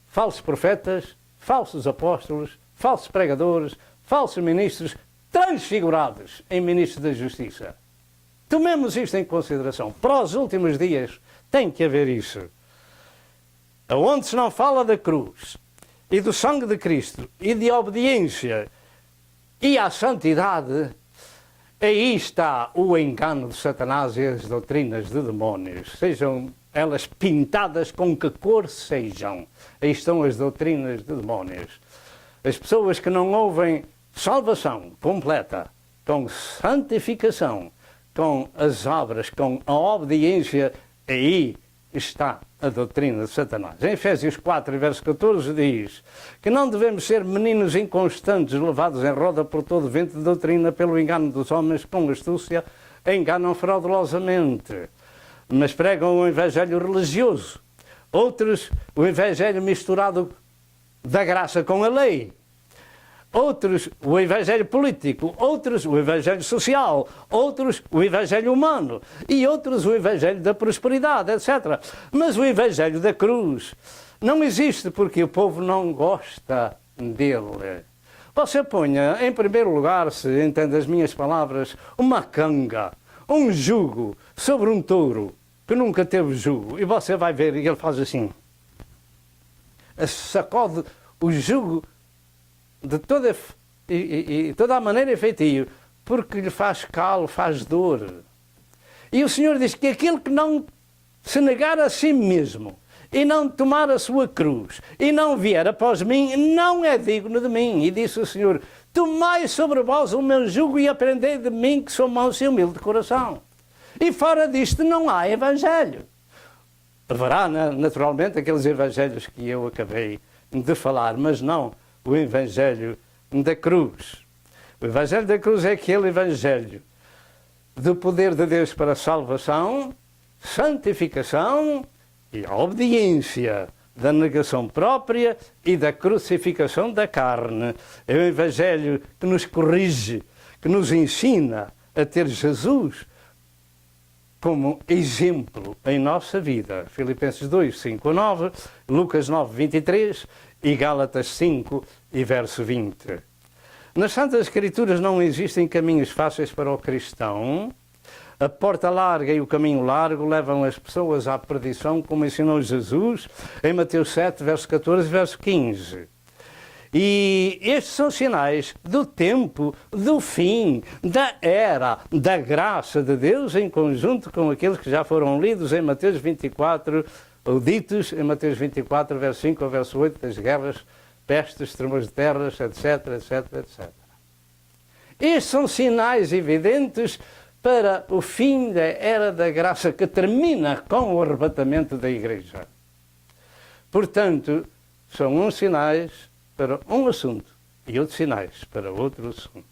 Falsos profetas, falsos apóstolos, falsos pregadores, falsos ministros, transfigurados em ministros da justiça. Tomemos isto em consideração. Para os últimos dias tem que haver isso. Aonde se não fala da cruz e do sangue de Cristo e de obediência e à santidade, aí está o engano de Satanás e as doutrinas de demónios. Sejam elas pintadas com que cor sejam. Aí estão as doutrinas de demónios. As pessoas que não ouvem salvação completa, com santificação, com as obras, com a obediência, aí está a doutrina de Satanás. Em Efésios 4, verso 14, diz que não devemos ser meninos inconstantes, levados em roda por todo vento de doutrina, pelo engano dos homens, com astúcia, enganam fraudulosamente, mas pregam o evangelho religioso. Outros, o evangelho misturado da graça com a lei. Outros, o evangelho político. Outros, o evangelho social. Outros, o evangelho humano. E outros, o evangelho da prosperidade, etc. Mas o evangelho da cruz não existe porque o povo não gosta dele. Você ponha, em primeiro lugar, se entende as minhas palavras, uma canga, um jugo sobre um touro que nunca teve jugo, e você vai ver, e ele faz assim, sacode o jugo de toda a maneira e feitio, porque lhe faz calo, faz dor. E o Senhor diz que aquele que não se negar a si mesmo e não tomar a sua cruz e não vier após mim, não é digno de mim. E disse o Senhor, tomai sobre vós o meu jugo e aprendei de mim, que sou manso e humilde de coração. E fora disto não há evangelho. Haverá, naturalmente, aqueles evangelhos que eu acabei de falar, mas não o evangelho da cruz. O evangelho da cruz é aquele evangelho do poder de Deus para a salvação, santificação e a obediência da negação própria e da crucificação da carne. É o evangelho que nos corrige, que nos ensina a ter Jesus como exemplo em nossa vida. Filipenses 2, 5 a 9, Lucas 9, 23 e Gálatas 5 e verso 20. Nas Santas Escrituras não existem caminhos fáceis para o cristão. A porta larga e o caminho largo levam as pessoas à perdição, como ensinou Jesus em Mateus 7, verso 14 e verso 15. E estes são sinais do tempo, do fim, da era, da graça de Deus, em conjunto com aqueles que já foram lidos em Mateus 24, ou ditos em Mateus 24, verso 5 ao verso 8, das guerras, pestes, tremores de terras, etc, etc, etc. Estes são sinais evidentes para o fim da era da graça, que termina com o arrebatamento da Igreja. Portanto, são uns sinais para um assunto e outros sinais para outro assunto.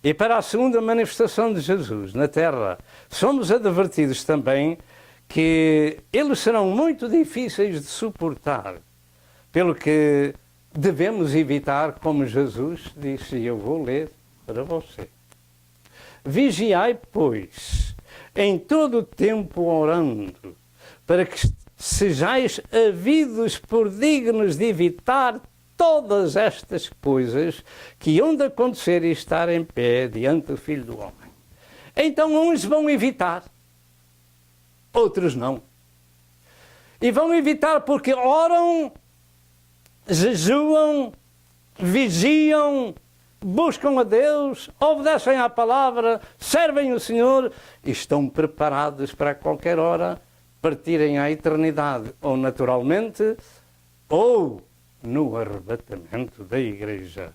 E para a segunda manifestação de Jesus na terra, somos advertidos também que eles serão muito difíceis de suportar, pelo que devemos evitar, como Jesus disse, e eu vou ler para você. Vigiai, pois, em todo o tempo orando, para que sejais havidos por dignos de evitar todas estas coisas que hão de acontecer e estar em pé diante do Filho do Homem. Então uns vão evitar, outros não. E vão evitar porque oram, jejuam, vigiam, buscam a Deus, obedecem à palavra, servem o Senhor e estão preparados para qualquer hora partirem à eternidade, ou naturalmente, ou no arrebatamento da Igreja.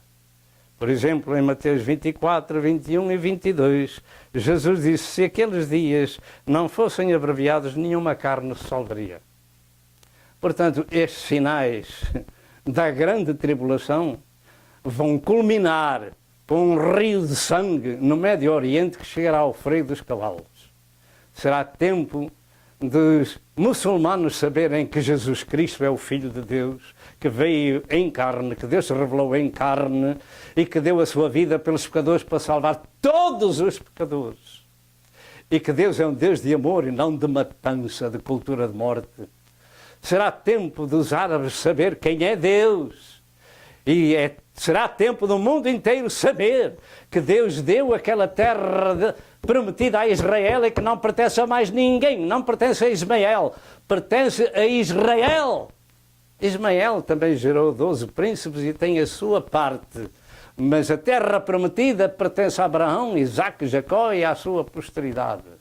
Por exemplo, em Mateus 24, 21 e 22, Jesus disse, se aqueles dias não fossem abreviados, nenhuma carne se salvaria. Portanto, estes sinais da grande tribulação vão culminar com um rio de sangue no Médio Oriente que chegará ao freio dos cavalos. Será tempo dos muçulmanos saberem que Jesus Cristo é o Filho de Deus, que veio em carne, que Deus se revelou em carne e que deu a sua vida pelos pecadores para salvar todos os pecadores. E que Deus é um Deus de amor e não de matança, de cultura de morte. Será tempo dos árabes saber quem é Deus. E será tempo do mundo inteiro saber que Deus deu aquela terra prometida a Israel e que não pertence a mais ninguém, não pertence a Ismael, pertence a Israel. Ismael também gerou 12 príncipes e tem a sua parte, mas a terra prometida pertence a Abraão, Isaque, Jacó e à sua posteridade.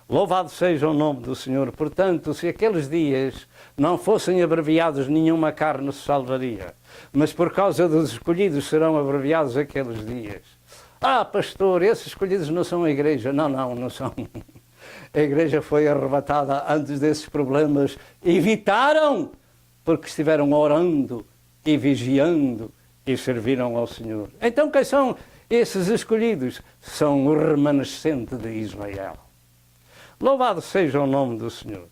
Louvado seja o nome do Senhor. Portanto, se aqueles dias não fossem abreviados, nenhuma carne se salvaria. Mas por causa dos escolhidos serão abreviados aqueles dias. Ah, pastor, esses escolhidos não são a Igreja. Não são. A Igreja foi arrebatada antes desses problemas. Evitaram, porque estiveram orando e vigiando e serviram ao Senhor. Então, quem são esses escolhidos? São o remanescente de Israel. Louvado seja o nome do Senhor.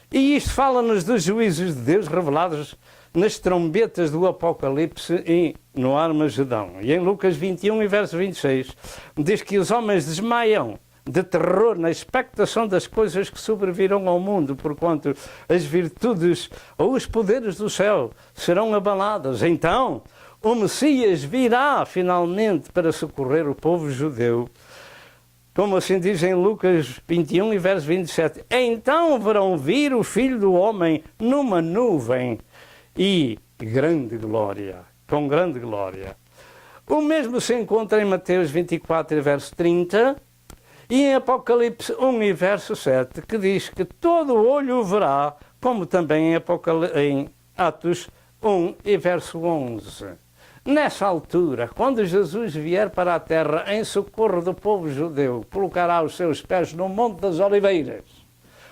E isto fala-nos dos juízos de Deus revelados nas trombetas do Apocalipse e no Armagedão. E em Lucas 21 e verso 26 diz que os homens desmaiam de terror na expectação das coisas que sobrevirão ao mundo, porquanto as virtudes ou os poderes do céu serão abaladas. Então o Messias virá finalmente para socorrer o povo judeu como assim diz em Lucas 21 e verso 27. Então verão vir o Filho do Homem numa nuvem e grande glória, com grande glória. O mesmo se encontra em Mateus 24 e verso 30 e em Apocalipse 1 e verso 7, que diz que todo olho o verá, como também em Atos 1 e verso 11. Nessa altura, quando Jesus vier para a terra em socorro do povo judeu, colocará os seus pés no Monte das Oliveiras.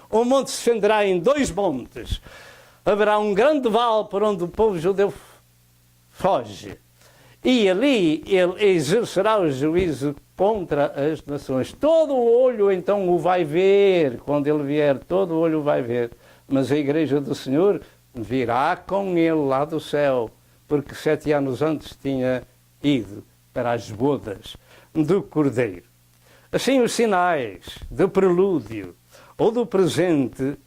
O monte se estenderá em 2 montes. Haverá um grande vale por onde o povo judeu foge. E ali ele exercerá o juízo contra as nações. Todo o olho então o vai ver, quando ele vier, todo o olho o vai ver. Mas a igreja do Senhor virá com ele lá do céu, porque 7 anos antes tinha ido para as bodas do Cordeiro. Assim, os sinais do prelúdio ou do presente,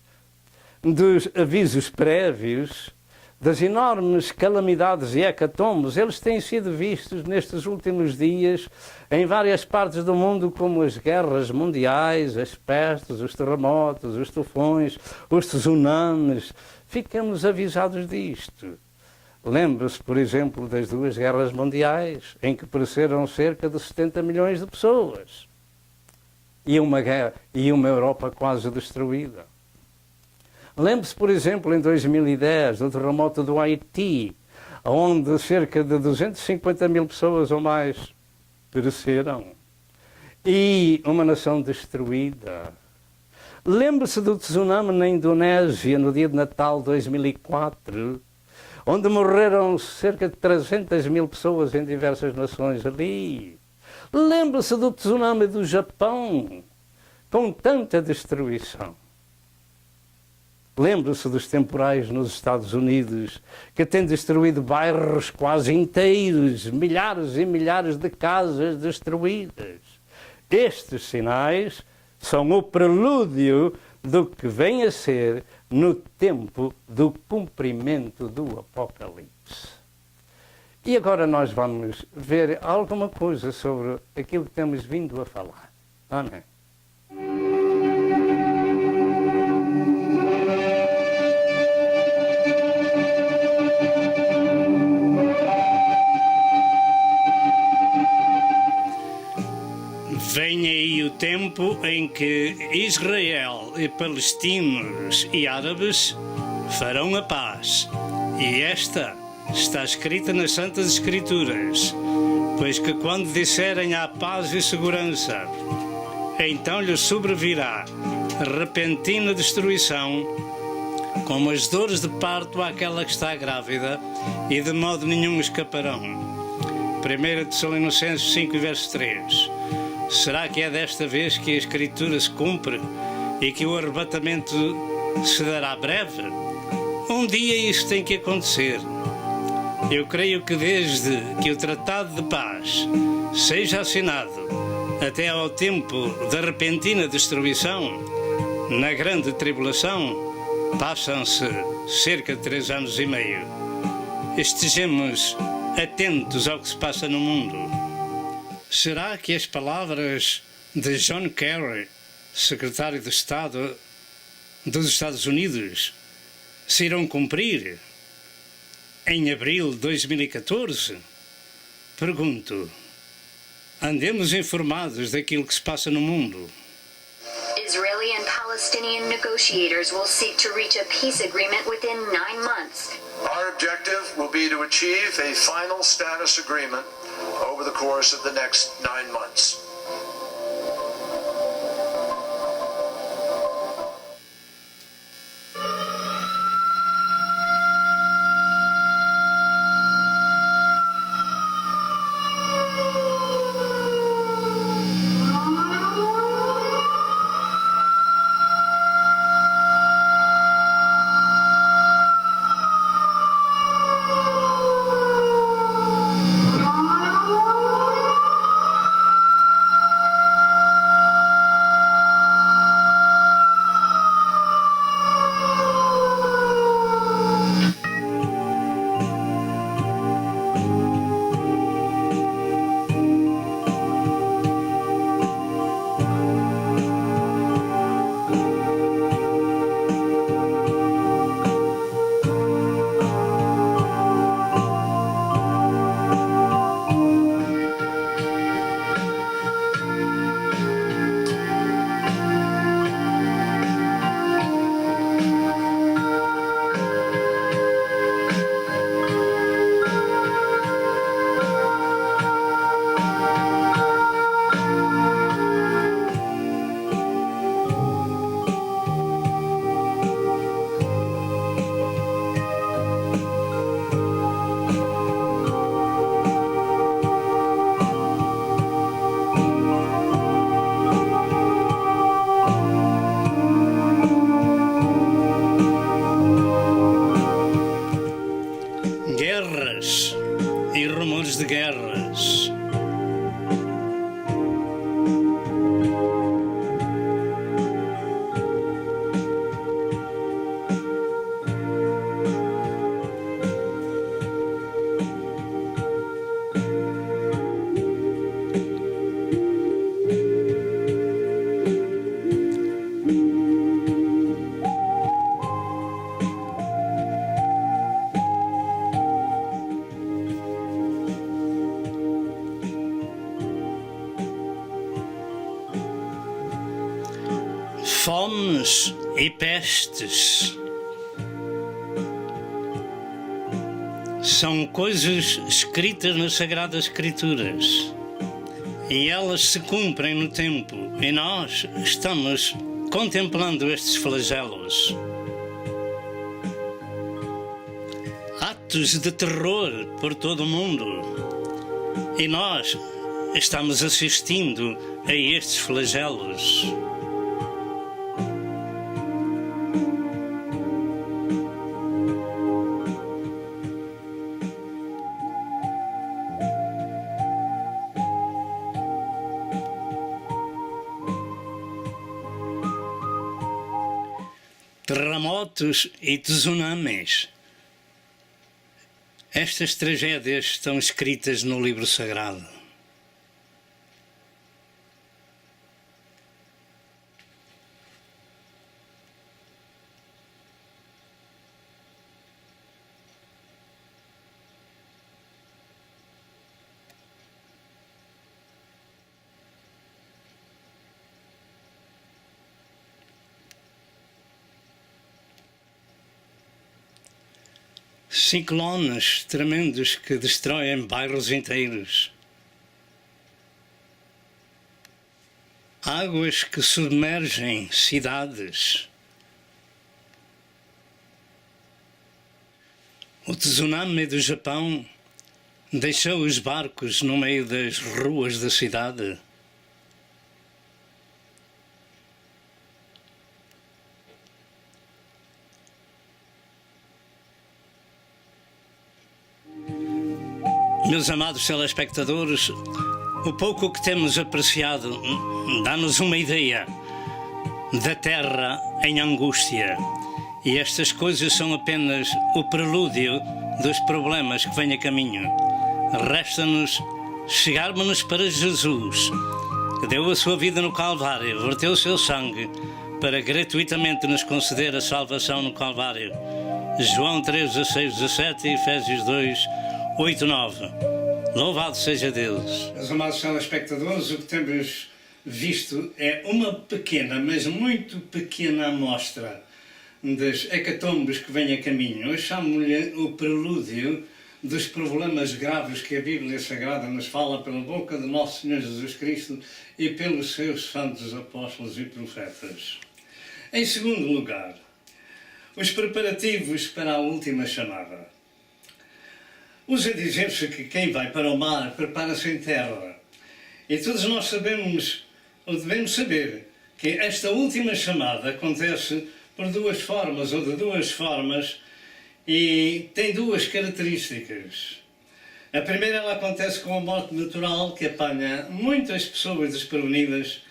dos avisos prévios, das enormes calamidades e hecatombes, eles têm sido vistos nestes últimos dias em várias partes do mundo, como as guerras mundiais, as pestes, os terremotos, os tufões, os tsunamis. Ficamos avisados disto. Lembre-se, por exemplo, das 2 guerras mundiais, em que pereceram cerca de 70 milhões de pessoas. E uma Europa quase destruída. Lembre-se, por exemplo, em 2010, do terremoto do Haiti, onde cerca de 250 mil pessoas ou mais pereceram. E uma nação destruída. Lembre-se do tsunami na Indonésia, no dia de Natal de 2004, onde morreram cerca de 300 mil pessoas em diversas nações ali. Lembre-se do tsunami do Japão, com tanta destruição. Lembre-se dos temporais nos Estados Unidos, que têm destruído bairros quase inteiros, milhares e milhares de casas destruídas. Estes sinais são o prelúdio do que vem a ser no tempo do cumprimento do Apocalipse. E agora nós vamos ver alguma coisa sobre aquilo que temos vindo a falar. Amém. Vem aí o tempo em que Israel e palestinos e árabes farão a paz. E esta está escrita nas Santas Escrituras, pois que quando disserem há paz e segurança, então lhes sobrevirá repentina destruição, como as dores de parto àquela que está grávida, e de modo nenhum escaparão. 1 Tessalonicenses 5, verso 3. Será que é desta vez que a Escritura se cumpre e que o arrebatamento se dará breve? Um dia isso tem que acontecer. Eu creio que desde que o Tratado de Paz seja assinado até ao tempo da repentina destruição, na grande tribulação, passam-se cerca de 3 anos e meio. Estejamos atentos ao que se passa no mundo. Será que as palavras de John Kerry, secretário de Estado dos Estados Unidos, se irão cumprir em abril de 2014? Pergunto, andemos informados daquilo que se passa no mundo. Israeli and Palestinian negotiators will seek to reach a peace agreement within 9 months. Our objective will be to achieve a final status agreement over the course of the next 9 months. rumores de guerras. Fomes e pestes são coisas escritas nas Sagradas Escrituras e elas se cumprem no tempo e nós estamos contemplando estes flagelos. Atos de terror por todo o mundo e nós estamos assistindo a estes flagelos. Terremotos e tsunamis. Estas tragédias estão escritas no livro sagrado. Ciclones tremendos que destroem bairros inteiros. Águas que submergem cidades. O tsunami do Japão deixou os barcos no meio das ruas da cidade. Meus amados telespectadores, o pouco que temos apreciado dá-nos uma ideia da Terra em angústia. E estas coisas são apenas o prelúdio dos problemas que vêm a caminho. Resta-nos chegarmos para Jesus, que deu a sua vida no Calvário, verteu o seu sangue para gratuitamente nos conceder a salvação no Calvário. João 3, 16, 17 e Efésios 2, 8, 9. Louvado seja Deus. Meus amados telespectadores, o que temos visto é uma pequena, mas muito pequena amostra das hecatombes que vêm a caminho. Eu chamo-lhe o prelúdio dos problemas graves que a Bíblia Sagrada nos fala pela boca de nosso Senhor Jesus Cristo e pelos seus santos apóstolos e profetas. Em segundo lugar, os preparativos para a última chamada. Usa dizer-se que quem vai para o mar prepara-se em terra. E todos nós sabemos, ou devemos saber, que esta última chamada acontece por duas formas, ou de duas formas, e tem duas características. A primeira, ela acontece com a morte natural, que apanha muitas pessoas desprevenidas,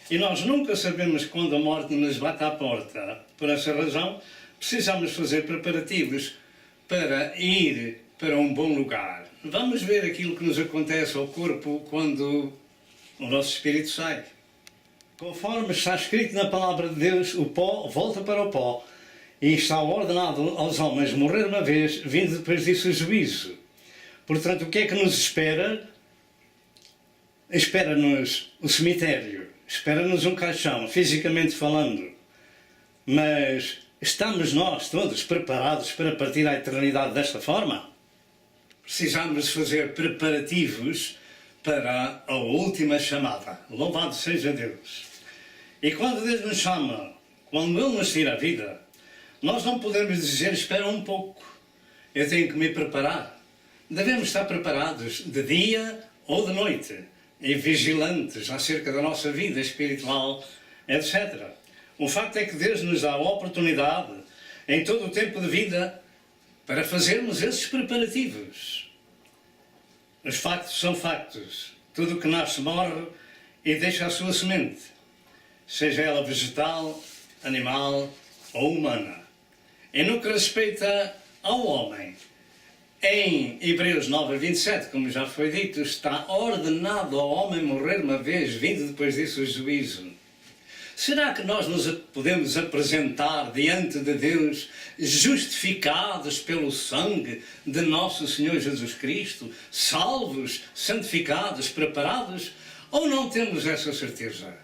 e nós nunca sabemos quando a morte nos bate à porta. Por essa razão, precisamos fazer preparativos para ir para um bom lugar. Vamos ver aquilo que nos acontece ao corpo quando o nosso espírito sai. Conforme está escrito na palavra de Deus, o pó volta para o pó e está ordenado aos homens morrer uma vez, vindo depois disso o juízo. Portanto, o que é que nos espera? Espera-nos o cemitério, espera-nos um caixão, fisicamente falando. Mas estamos nós todos preparados para partir à eternidade desta forma? Precisamos fazer preparativos para a última chamada. Louvado seja Deus. E quando Deus nos chama, quando Ele nos tira a vida, nós não podemos dizer, espera um pouco, eu tenho que me preparar. Devemos estar preparados de dia ou de noite e vigilantes acerca da nossa vida espiritual, etc. O facto é que Deus nos dá a oportunidade, em todo o tempo de vida, para fazermos esses preparativos. Os factos são factos. Tudo o que nasce morre e deixa a sua semente, seja ela vegetal, animal ou humana. E no que respeita ao homem, em Hebreus 9:27, como já foi dito, está ordenado ao homem morrer uma vez, vindo depois disso o juízo. Será que nós nos podemos apresentar diante de Deus justificados pelo sangue de nosso Senhor Jesus Cristo, salvos, santificados, preparados? Ou não temos essa certeza?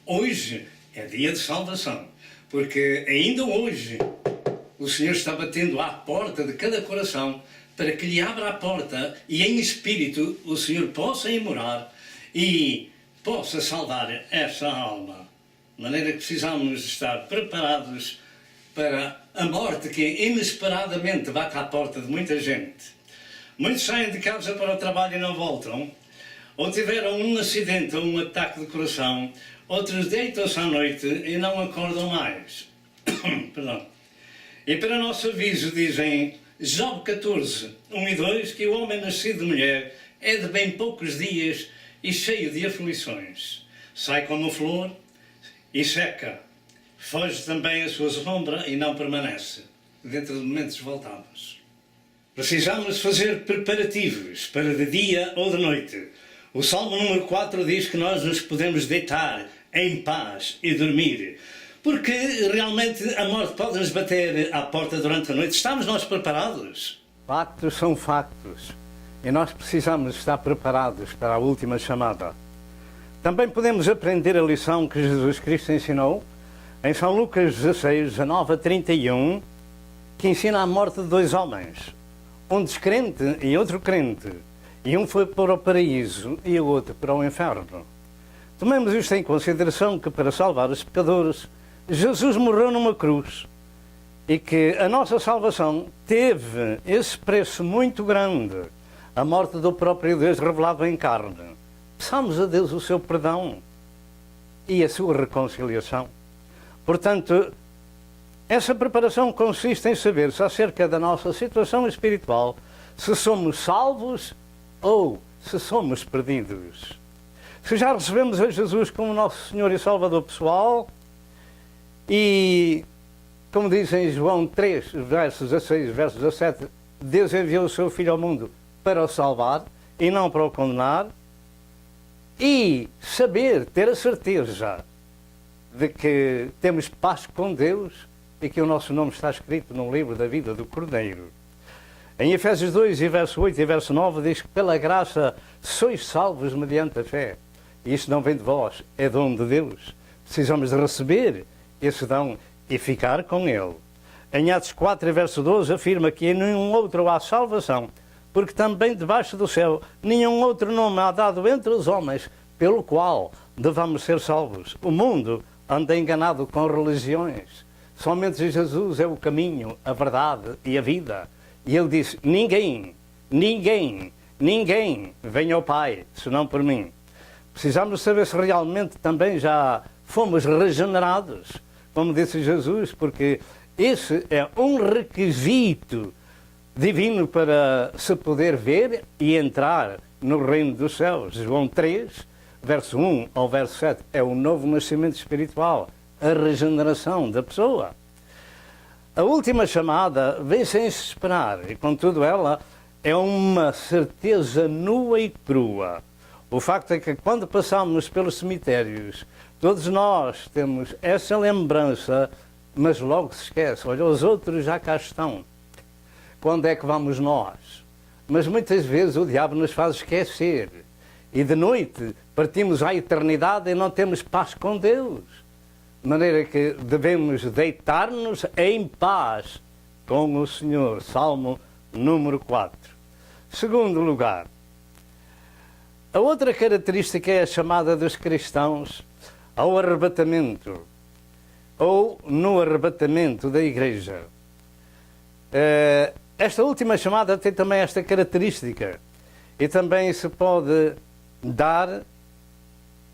Hoje é dia de salvação, porque ainda hoje o Senhor está batendo à porta de cada coração para que lhe abra a porta e em espírito o Senhor possa ir morar e possa salvar essa alma. De maneira que precisamos estar preparados para a morte que inesperadamente bate à porta de muita gente. Muitos saem de casa para o trabalho e não voltam, ou tiveram um acidente ou um ataque de coração, outros deitam-se à noite e não acordam mais. Perdão. E para nosso aviso dizem Job 14, 1 e 2, que o homem nascido de mulher é de bem poucos dias e cheio de aflições. Sai como flor e seca, foge também a sua sombra e não permanece. Dentro de momentos voltamos. Precisamos fazer preparativos para de dia ou de noite. O Salmo número 4 diz que nós nos podemos deitar em paz e dormir, porque realmente a morte pode nos bater à porta durante a noite. Estamos nós preparados? Factos são factos e nós precisamos estar preparados para a última chamada. Também podemos aprender a lição que Jesus Cristo ensinou em São Lucas 16, 19 a 31, que ensina a morte de dois homens, um descrente e outro crente, e um foi para o paraíso e o outro para o inferno. Tomemos isto em consideração, que para salvar os pecadores, Jesus morreu numa cruz e que a nossa salvação teve esse preço muito grande, a morte do próprio Deus revelado em carne. Peçamos a Deus o seu perdão e a sua reconciliação. Portanto, essa preparação consiste em saber-se acerca da nossa situação espiritual, se somos salvos ou se somos perdidos. Se já recebemos a Jesus como nosso Senhor e Salvador pessoal, e, como diz em João 3, versos 16, versos 17, Deus enviou o seu Filho ao mundo para o salvar e não para o condenar, e saber, ter a certeza de que temos paz com Deus e que o nosso nome está escrito no livro da vida do Cordeiro. Em Efésios 2, e verso 8 e verso 9, diz que pela graça sois salvos mediante a fé. E isto não vem de vós, é dom de Deus. Precisamos de receber esse dom e ficar com ele. Em Atos 4, verso 12, afirma que em nenhum outro há salvação, porque também debaixo do céu nenhum outro nome há dado entre os homens pelo qual devamos ser salvos. O mundo anda enganado com religiões. Somente Jesus é o caminho, a verdade e a vida. E ele disse, ninguém vem ao Pai, senão por mim. Precisamos saber se realmente também já fomos regenerados, como disse Jesus, porque esse é um requisito divino para se poder ver e entrar no reino dos céus. João 3, verso 1 ao verso 7, é o novo nascimento espiritual, a regeneração da pessoa. A última chamada vem sem se esperar, e contudo ela é uma certeza nua e crua. O facto é que quando passamos pelos cemitérios, todos nós temos essa lembrança, mas logo se esquece. Olha, os outros já cá estão. Quando é que vamos nós? Mas muitas vezes o diabo nos faz esquecer. E de noite partimos à eternidade e não temos paz com Deus. De maneira que devemos deitar-nos em paz com o Senhor. Salmo número 4. Segundo lugar, a outra característica é a chamada dos cristãos ao arrebatamento, ou no arrebatamento da igreja. Esta última chamada tem também esta característica e também se pode dar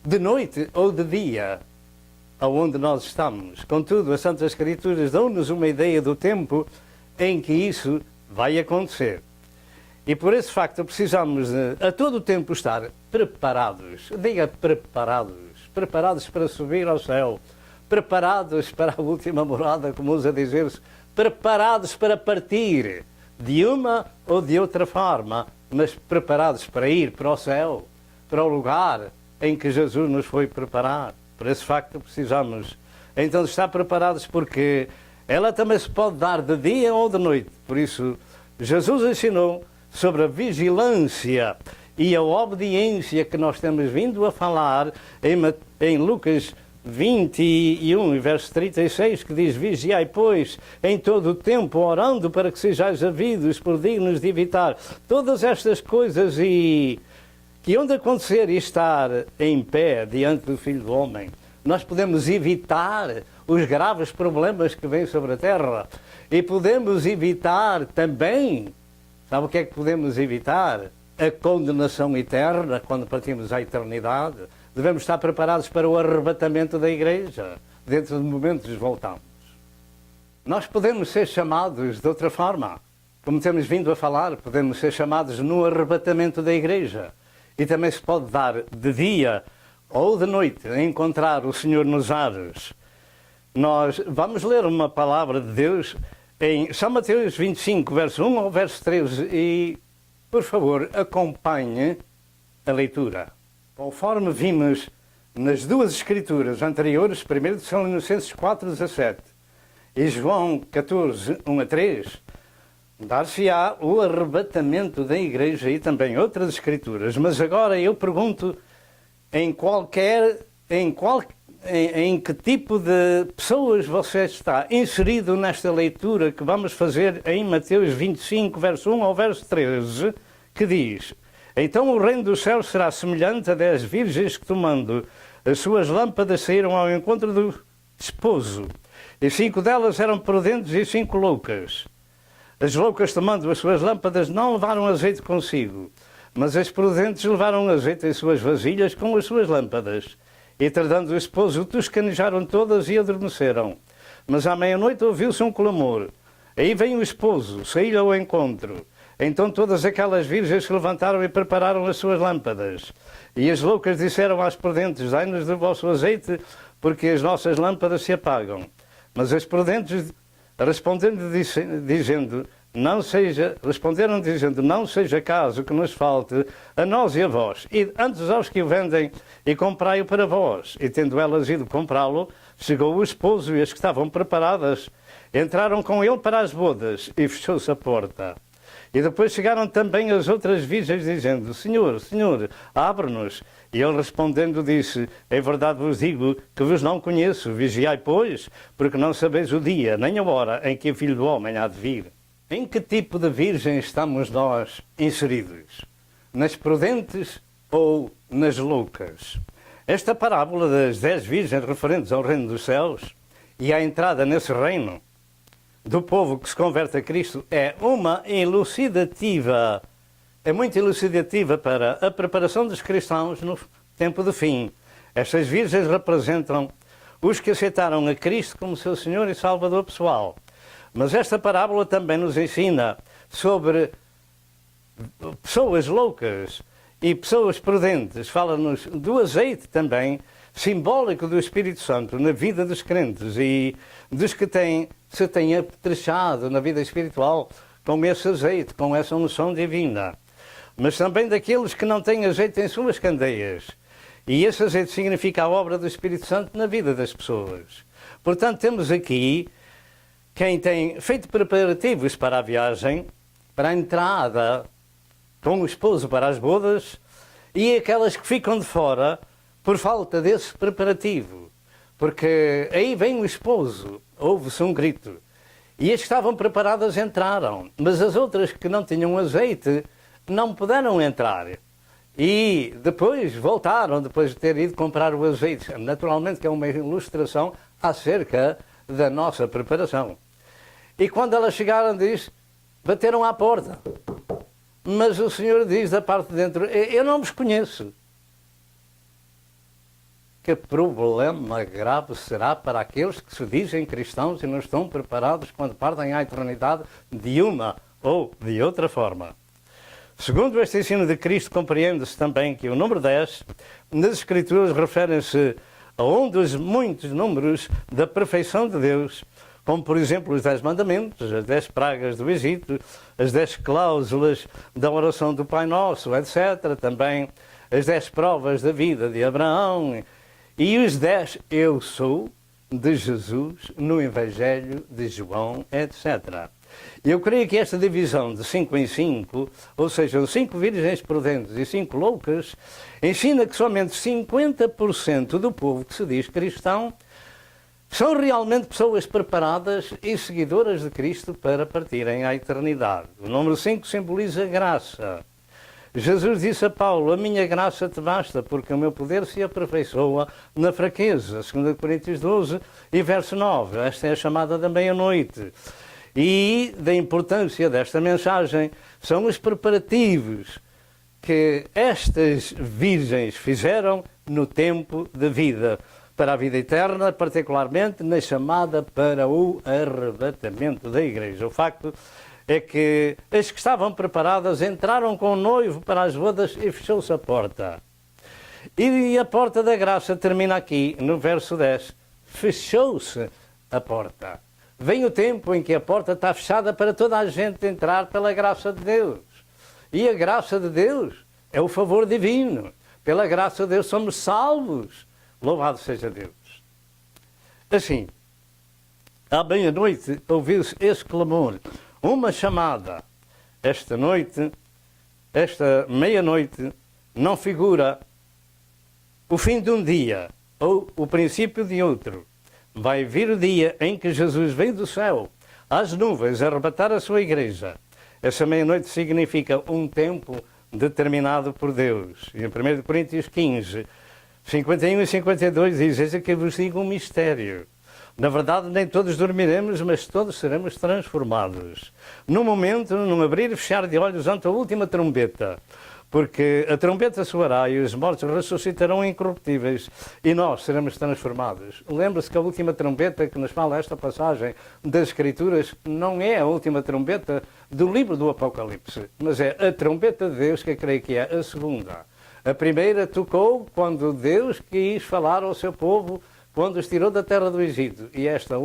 de noite ou de dia, aonde nós estamos. Contudo, as Santas Escrituras dão-nos uma ideia do tempo em que isso vai acontecer. E por esse facto precisamos a todo o tempo estar preparados. Diga preparados. Preparados para subir ao céu. Preparados para a última morada, como usa dizer-se. Preparados para partir de uma ou de outra forma, mas preparados para ir para o céu, para o lugar em que Jesus nos foi preparar. Por esse facto precisamos então estar preparados, porque ela também se pode dar de dia ou de noite. Por isso, Jesus ensinou sobre a vigilância e a obediência que nós temos vindo a falar em Lucas 21, verso 36, que diz: vigiai, pois, em todo o tempo, orando para que sejais havidos por dignos de evitar todas estas coisas e que onde acontecer e estar em pé diante do Filho do Homem. Nós podemos evitar os graves problemas que vêm sobre a terra e podemos evitar também, sabe o que é que podemos evitar? A condenação eterna quando partimos à eternidade. Devemos estar preparados para o arrebatamento da igreja. Dentro de momentos voltamos. Nós podemos ser chamados de outra forma. Como temos vindo a falar, podemos ser chamados no arrebatamento da igreja. E também se pode dar de dia ou de noite a encontrar o Senhor nos ares. Nós vamos ler uma palavra de Deus em São Mateus 25, verso 1 ao verso 13, e, por favor, acompanhe a leitura. Conforme vimos nas duas escrituras anteriores, 1 Tessalonicenses 4, 17 e João 14, 1 a 3, dar-se-á o arrebatamento da igreja e também outras escrituras. Mas agora eu pergunto, em que tipo de pessoas você está inserido nesta leitura que vamos fazer em Mateus 25, verso 1 ao verso 13, que diz: então o reino dos céus será semelhante a 10 virgens que, tomando as suas lâmpadas, saíram ao encontro do esposo. E 5 delas eram prudentes e 5 loucas. As loucas, tomando as suas lâmpadas, não levaram azeite consigo, mas as prudentes levaram azeite em suas vasilhas com as suas lâmpadas. E tardando o esposo, toscanejaram todas e adormeceram. Mas à meia-noite ouviu-se um clamor. Aí vem o esposo, saiu ao encontro. Então todas aquelas virgens se levantaram e prepararam as suas lâmpadas. E as loucas disseram às prudentes: dai-nos do vosso azeite, porque as nossas lâmpadas se apagam. Mas as prudentes responderam dizendo: não seja caso que nos falte a nós e a vós, e antes aos que o vendem, e comprai-o para vós. E tendo elas ido comprá-lo, chegou o esposo, e as que estavam preparadas entraram com ele para as bodas, e fechou-se a porta. E depois chegaram também as outras virgens, dizendo: Senhor, Senhor, abre-nos. E ele respondendo disse: em verdade vos digo que vos não conheço. Vigiai, pois, porque não sabeis o dia, nem a hora em que o Filho do Homem há de vir. Em que tipo de virgem estamos nós inseridos? Nas prudentes ou nas loucas? Esta parábola das 10 virgens referentes ao reino dos céus e à entrada nesse reino do povo que se converte a Cristo é uma elucidativa, é muito elucidativa para a preparação dos cristãos no tempo do fim. Estas virgens representam os que aceitaram a Cristo como seu Senhor e Salvador pessoal. Mas esta parábola também nos ensina sobre pessoas loucas e pessoas prudentes. Fala-nos do azeite também, simbólico do Espírito Santo na vida dos crentes e dos que se têm apetrechado na vida espiritual com esse azeite, com essa unção divina. Mas também daqueles que não têm azeite em suas candeias. E esse azeite significa a obra do Espírito Santo na vida das pessoas. Portanto, temos aqui quem tem feito preparativos para a viagem, para a entrada com o esposo para as bodas, e aquelas que ficam de fora por falta desse preparativo. Porque aí vem o esposo, ouve-se um grito, e as que estavam preparadas entraram, mas as outras que não tinham azeite não puderam entrar. E depois voltaram, depois de ter ido comprar o azeite. Naturalmente que é uma ilustração acerca da nossa preparação. E quando elas chegaram, diz, bateram à porta. Mas o Senhor diz da parte de dentro: eu não vos conheço. Que problema grave será para aqueles que se dizem cristãos e não estão preparados quando partem à eternidade de uma ou de outra forma. Segundo este ensino de Cristo, compreende-se também que o número 10 nas Escrituras refere-se a um dos muitos números da perfeição de Deus, como por exemplo os 10 mandamentos, as 10 pragas do Egito, as 10 cláusulas da oração do Pai Nosso, etc. Também as 10 provas da vida de Abraão e os 10 eu sou de Jesus no Evangelho de João, etc. Eu creio que esta divisão de 5 em 5, ou seja, 5 virgens prudentes e 5 loucas, ensina que somente 50% do povo que se diz cristão são realmente pessoas preparadas e seguidoras de Cristo para partirem à eternidade. O número 5 simboliza graça. Jesus disse a Paulo, a minha graça te basta, porque o meu poder se aperfeiçoa na fraqueza. 2 Coríntios 12 e verso 9. Esta é a chamada da meia-noite. E da importância desta mensagem são os preparativos que estas virgens fizeram no tempo da vida, para a vida eterna, particularmente na chamada para o arrebatamento da igreja. O facto é que as que estavam preparadas entraram com o noivo para as bodas e fechou-se a porta. E a porta da graça termina aqui, no verso 10. Fechou-se a porta. Vem o tempo em que a porta está fechada para toda a gente entrar pela graça de Deus. E a graça de Deus é o favor divino. Pela graça de Deus somos salvos. Louvado seja Deus. Assim, à meia-noite ouviu-se esse clamor, uma chamada. Esta noite, esta meia-noite, não figura o fim de um dia ou o princípio de outro. Vai vir o dia em que Jesus vem do céu às nuvens arrebatar a sua igreja. Essa meia-noite significa um tempo determinado por Deus. E em 1 Coríntios 15, 51 e 52 diz, eis que vos digo um mistério. Na verdade, nem todos dormiremos, mas todos seremos transformados. Num momento, num abrir e fechar de olhos ante a última trombeta. Porque a trombeta soará e os mortos ressuscitarão incorruptíveis e nós seremos transformados. Lembre-se que a última trombeta que nos fala esta passagem das Escrituras não é a última trombeta do livro do Apocalipse, mas é a trombeta de Deus, que eu creio que é a segunda. A primeira tocou quando Deus quis falar ao seu povo, quando os tirou da terra do Egito. E esta